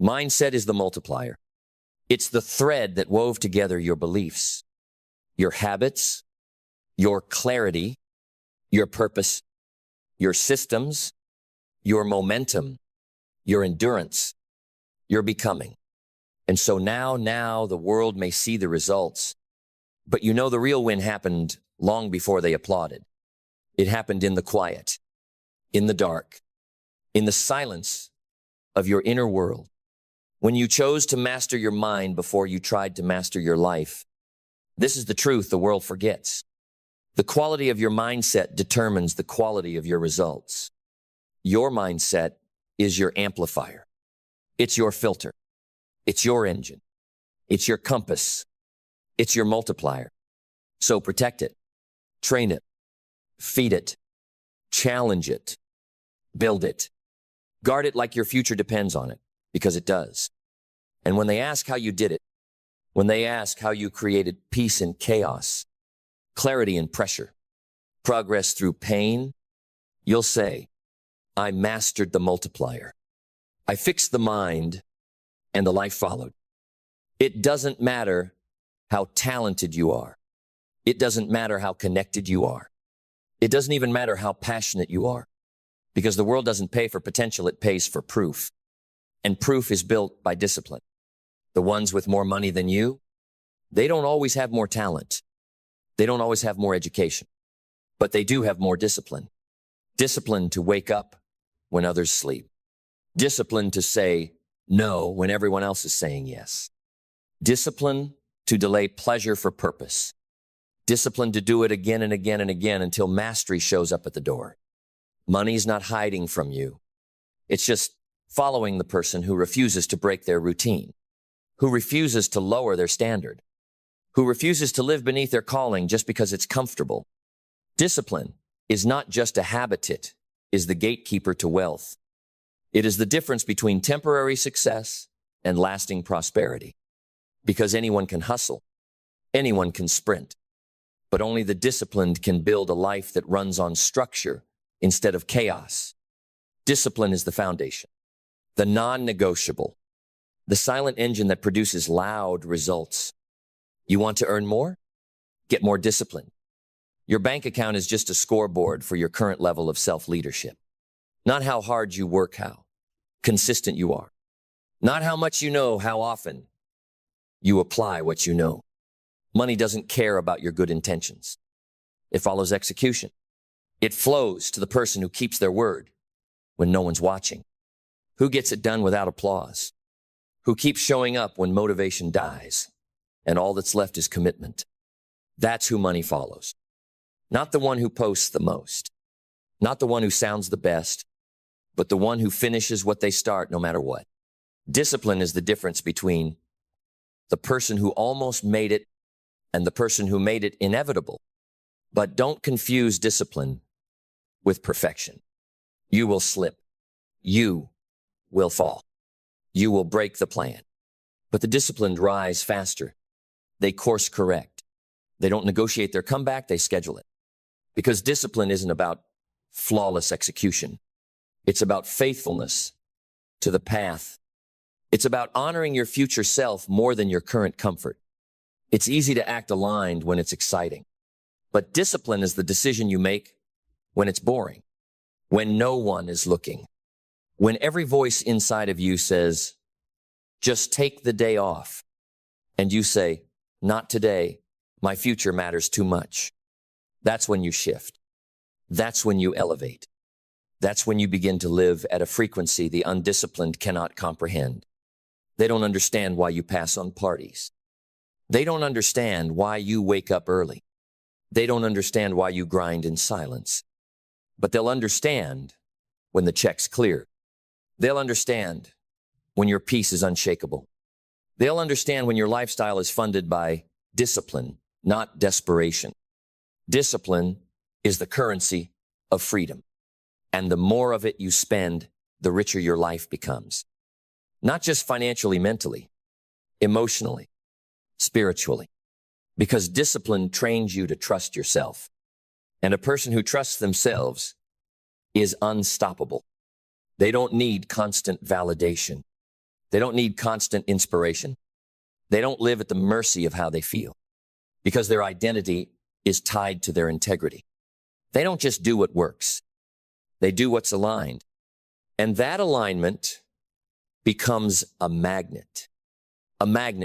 Mindset is the multiplier. It's the thread that wove together your beliefs, your habits, your clarity, your purpose, your systems, your momentum, your endurance, your becoming. And so now the world may see the results, but you know the real win happened long before they applauded. It happened in the quiet, in the dark, in the silence of your inner world. When you chose to master your mind before you tried to master your life. This is the truth the world forgets. The quality of your mindset determines the quality of your results. Your mindset is your amplifier. It's your filter. It's your engine. It's your compass. It's your multiplier. So protect it, train it, feed it, challenge it, build it. Guard it like your future depends on it, because it does. And when they ask how you did it, when they ask how you created peace in chaos, clarity in pressure, progress through pain, you'll say, I mastered the multiplier. I fixed the mind, and the life followed. It doesn't matter how talented you are. It doesn't matter how connected you are. It doesn't even matter how passionate you are, because the world doesn't pay for potential, it pays for proof. And proof is built by discipline. The ones with more money than you, they don't always have more talent. They don't always have more education, but they do have more discipline. Discipline to wake up when others sleep. Discipline to say no when everyone else is saying yes. Discipline to delay pleasure for purpose. Discipline to do it again and again and again until mastery shows up at the door. Money's not hiding from you. It's just following the person who refuses to break their routine, who refuses to lower their standard, who refuses to live beneath their calling just because it's comfortable. Discipline is not just a habit, it is the gatekeeper to wealth. It is the difference between temporary success and lasting prosperity. Because anyone can hustle, anyone can sprint, but only the disciplined can build a life that runs on structure instead of chaos. Discipline is the foundation, the non-negotiable, the silent engine that produces loud results. You want to earn more? Get more discipline. Your bank account is just a scoreboard for your current level of self-leadership. Not how hard you work, how consistent you are. Not how much you know, how often you apply what you know. Money doesn't care about your good intentions. It follows execution. It flows to the person who keeps their word when no one's watching, who gets it done without applause, who keeps showing up when motivation dies, and all that's left is commitment. That's who money follows. Not the one who posts the most, not the one who sounds the best, but the one who finishes what they start no matter what. Discipline is the difference between the person who almost made it and the person who made it inevitable. But don't confuse discipline with perfection. You will slip. You will fall. You will break the plan. But the disciplined rise faster. They course correct. They don't negotiate their comeback, they schedule it. Because discipline isn't about flawless execution. It's about faithfulness to the path. It's about honoring your future self more than your current comfort. It's easy to act aligned when it's exciting. But discipline is the decision you make when it's boring, when no one is looking, when every voice inside of you says, just take the day off. And you say, not today. My future matters too much. That's when you shift. That's when you elevate. That's when you begin to live at a frequency the undisciplined cannot comprehend. They don't understand why you pass on parties. They don't understand why you wake up early. They don't understand why you grind in silence. But they'll understand when the check's clear. They'll understand when your peace is unshakable. They'll understand when your lifestyle is funded by discipline, not desperation. Discipline is the currency of freedom. And the more of it you spend, the richer your life becomes. Not just financially, mentally, emotionally, spiritually. Because discipline trains you to trust yourself. And a person who trusts themselves is unstoppable. They don't need constant validation. They don't need constant inspiration. They don't live at the mercy of how they feel because their identity is tied to their integrity. They don't just do what works. They do what's aligned. And that alignment becomes a magnet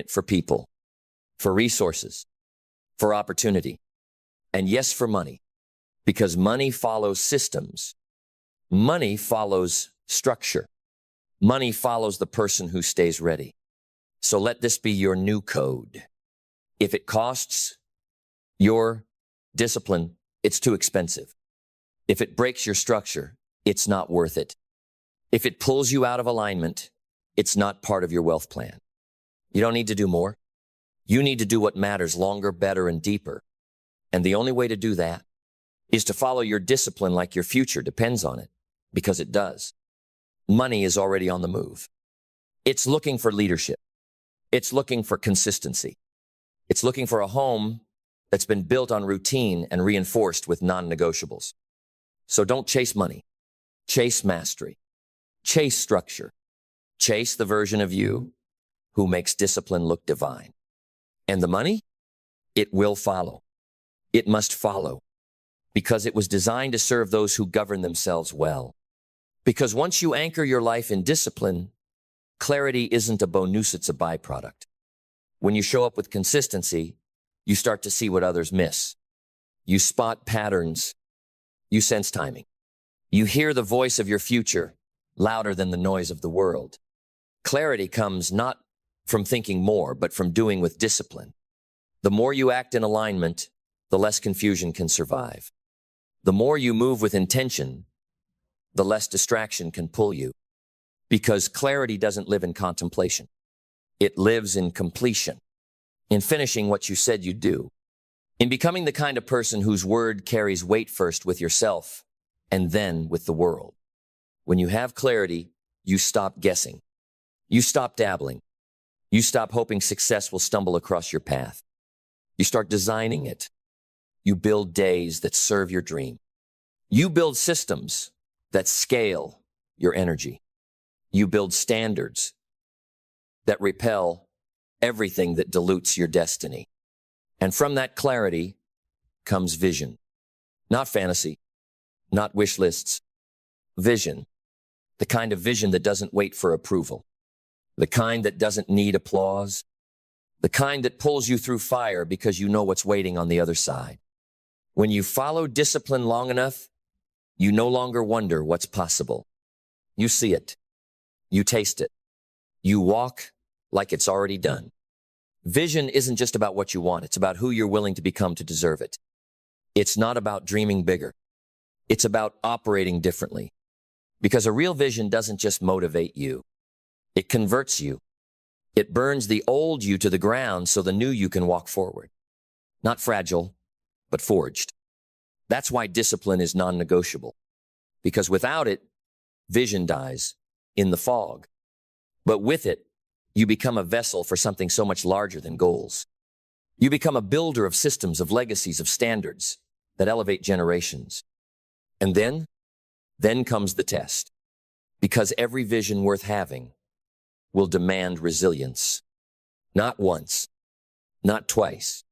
for people, for resources, for opportunity, and yes, for money, because money follows systems. Money follows structure. Money follows the person who stays ready. So let this be your new code. If it costs your discipline, it's too expensive. If it breaks your structure, it's not worth it. If it pulls you out of alignment, it's not part of your wealth plan. You don't need to do more. You need to do what matters longer, better, and deeper. And the only way to do that is to follow your discipline like your future depends on it, because it does. Money is already on the move. It's looking for leadership. It's looking for consistency. It's looking for a home that's been built on routine and reinforced with non-negotiables. So don't chase money. Chase mastery. Chase structure. Chase the version of you who makes discipline look divine. And the money? It will follow. It must follow because it was designed to serve those who govern themselves well. Because once you anchor your life in discipline, clarity isn't a bonus, it's a byproduct. When you show up with consistency, you start to see what others miss. You spot patterns. You sense timing. You hear the voice of your future louder than the noise of the world. Clarity comes not from thinking more, but from doing with discipline. The more you act in alignment, the less confusion can survive. The more you move with intention, the less distraction can pull you. Because clarity doesn't live in contemplation. It lives in completion, in finishing what you said you'd do, in becoming the kind of person whose word carries weight first with yourself and then with the world. When you have clarity, you stop guessing. You stop dabbling. You stop hoping success will stumble across your path. You start designing it. You build days that serve your dream. You build systems that scale your energy. You build standards that repel everything that dilutes your destiny. And from that clarity comes vision. Not fantasy, not wish lists. Vision. The kind of vision that doesn't wait for approval. The kind that doesn't need applause. The kind that pulls you through fire because you know what's waiting on the other side. When you follow discipline long enough, you no longer wonder what's possible. You see it. You taste it. You walk like it's already done. Vision isn't just about what you want. It's about who you're willing to become to deserve it. It's not about dreaming bigger. It's about operating differently. Because a real vision doesn't just motivate you. It converts you. It burns the old you to the ground so the new you can walk forward. Not fragile, but forged. That's why discipline is non-negotiable. Because without it, vision dies in the fog. But with it, you become a vessel for something so much larger than goals. You become a builder of systems, of legacies, of standards that elevate generations. And then comes the test. Because every vision worth having will demand resilience. Not once, not twice,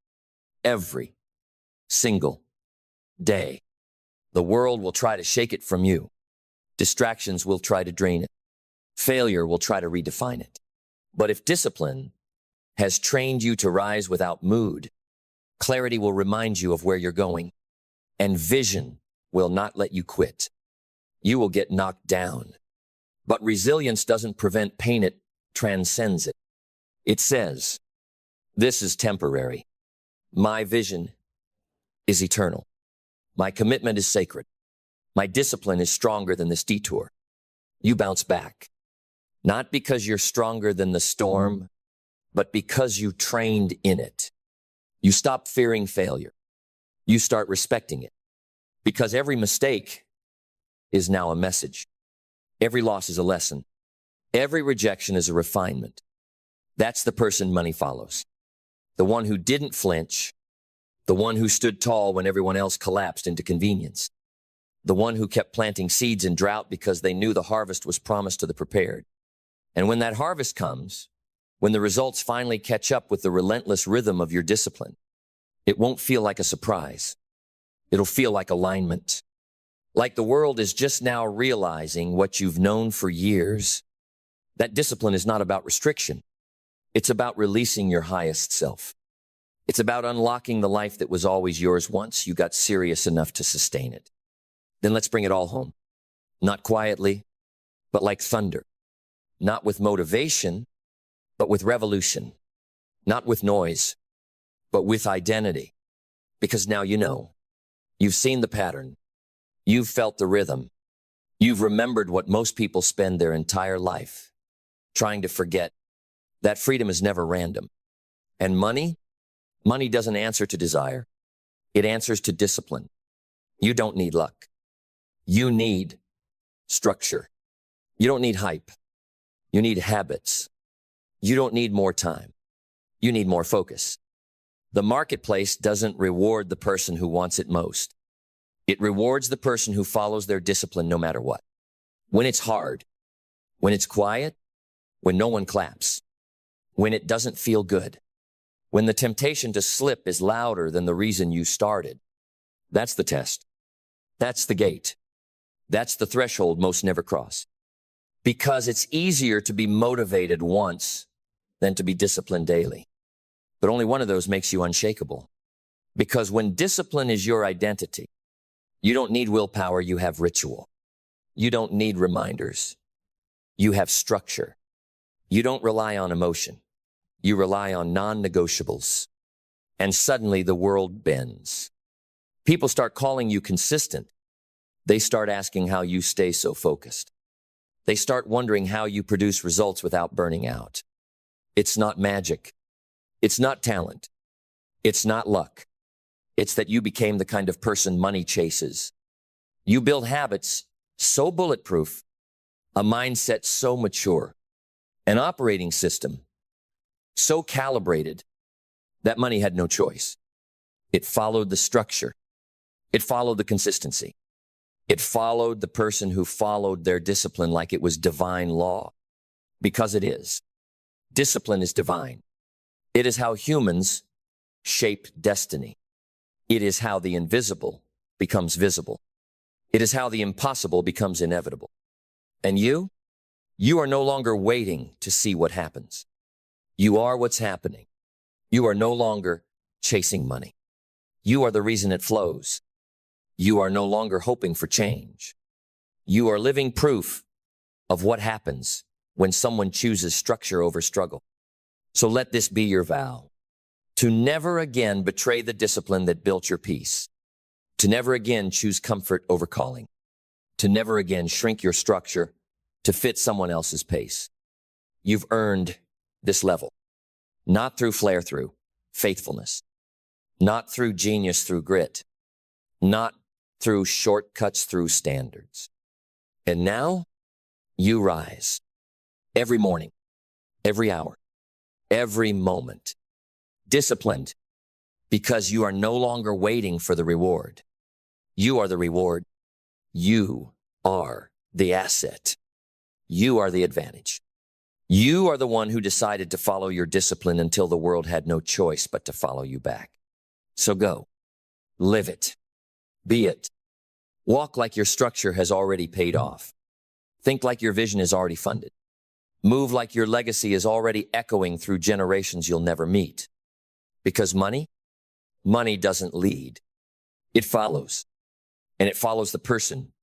every single day. The world will try to shake it from you. Distractions will try to drain it. Failure will try to redefine it. But if discipline has trained you to rise without mood, clarity will remind you of where you're going, and vision will not let you quit. You will get knocked down. But resilience doesn't prevent pain, it transcends it. It says, "This is temporary. My vision is eternal. My commitment is sacred. My discipline is stronger than this detour." You bounce back, not because you're stronger than the storm, but because you trained in it. You stop fearing failure. You start respecting it, because every mistake is now a message. Every loss is a lesson. Every rejection is a refinement. That's the person money follows. The one who didn't flinch, the one who stood tall when everyone else collapsed into convenience, the one who kept planting seeds in drought because they knew the harvest was promised to the prepared. And when that harvest comes, when the results finally catch up with the relentless rhythm of your discipline, it won't feel like a surprise. It'll feel like alignment. Like the world is just now realizing what you've known for years. That discipline is not about restriction. It's about releasing your highest self. It's about unlocking the life that was always yours once you got serious enough to sustain it. Then let's bring it all home. Not quietly, but like thunder. Not with motivation, but with revolution. Not with noise, but with identity. Because now you know. You've seen the pattern. You've felt the rhythm. You've remembered what most people spend their entire life trying to forget. That freedom is never random. And money doesn't answer to desire. It answers to discipline. You don't need luck. You need structure. You don't need hype. You need habits. You don't need more time. You need more focus. The marketplace doesn't reward the person who wants it most. It rewards the person who follows their discipline no matter what. When it's hard, when it's quiet, when no one claps, when it doesn't feel good, when the temptation to slip is louder than the reason you started. That's the test. That's the gate. That's the threshold most never cross. Because it's easier to be motivated once than to be disciplined daily. But only one of those makes you unshakable. Because when discipline is your identity, you don't need willpower, you have ritual. You don't need reminders. You have structure. You don't rely on emotion. You rely on non-negotiables. And suddenly the world bends. People start calling you consistent. They start asking how you stay so focused. They start wondering how you produce results without burning out. It's not magic. It's not talent. It's not luck. It's that you became the kind of person money chases. You build habits so bulletproof, a mindset so mature, an operating system so calibrated that money had no choice. It followed the structure. It followed the consistency. It followed the person who followed their discipline like it was divine law. Because it is. Discipline is divine. It is how humans shape destiny. It is how the invisible becomes visible. It is how the impossible becomes inevitable. And you are no longer waiting to see what happens. You are what's happening. You are no longer chasing money. You are the reason it flows. You are no longer hoping for change. You are living proof of what happens when someone chooses structure over struggle. So let this be your vow, to never again betray the discipline that built your peace, to never again choose comfort over calling, to never again shrink your structure to fit someone else's pace. You've earned this level, not through flair, through faithfulness, not through genius, through grit, not through shortcuts, through standards. And now you rise every morning, every hour, every moment, disciplined because you are no longer waiting for the reward. You are the reward. You are the asset. You are the advantage. You are the one who decided to follow your discipline until the world had no choice but to follow you back. So go, live it, be it. Walk like your structure has already paid off. Think like your vision is already funded. Move like your legacy is already echoing through generations you'll never meet. Because money doesn't lead. It follows. And it follows the person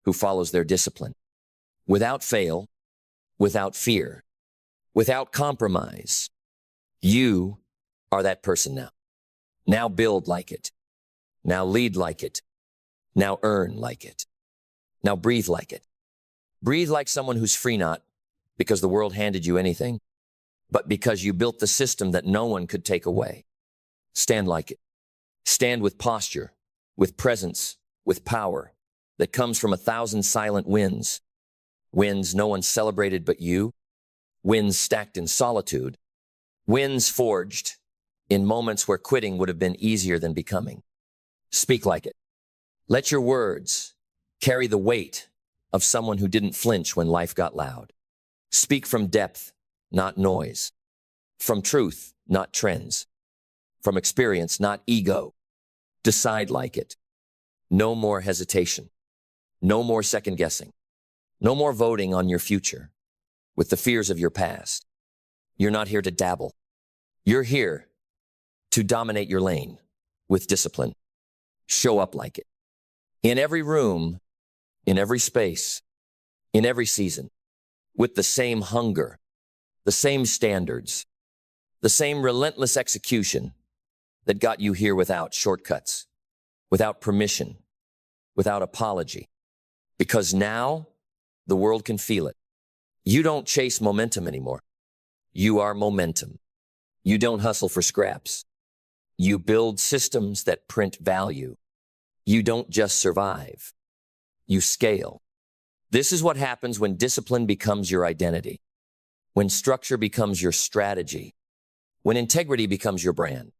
who follows their discipline. Without fail, without fear, without compromise. You are that person now. Now build like it. Now lead like it. Now earn like it. Now breathe like it. Breathe like someone who's free, not because the world handed you anything, but because you built the system that no one could take away. Stand like it. Stand with posture, with presence, with power that comes from 1,000 silent wins. Wins no one celebrated but you. Wins stacked in solitude. Wins forged in moments where quitting would have been easier than becoming. Speak like it. Let your words carry the weight of someone who didn't flinch when life got loud. Speak from depth, not noise. From truth, not trends. From experience, not ego. Decide like it. No more hesitation. No more second guessing. No more voting on your future with the fears of your past. You're not here to dabble. You're here to dominate your lane with discipline. Show up like it. In every room, in every space, in every season, with the same hunger, the same standards, the same relentless execution that got you here without shortcuts, without permission, without apology. Because now the world can feel it. You don't chase momentum anymore. You are momentum. You don't hustle for scraps. You build systems that print value. You don't just survive. You scale. This is what happens when discipline becomes your identity, when structure becomes your strategy, when integrity becomes your brand.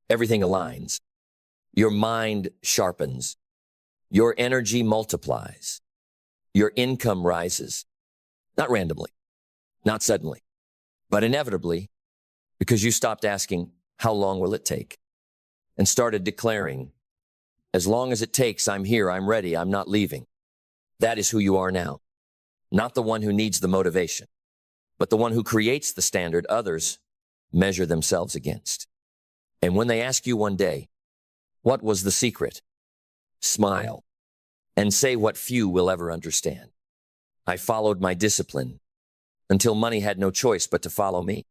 Everything aligns. Your mind sharpens. Your energy multiplies. Your income rises. Not randomly, not suddenly, but inevitably, because you stopped asking, how long will it take? And started declaring, as long as it takes, I'm here, I'm ready, I'm not leaving. That is who you are now. Not the one who needs the motivation, but the one who creates the standard others measure themselves against. And when they ask you one day, what was the secret? Smile and say what few will ever understand. I followed my discipline until money had no choice but to follow me.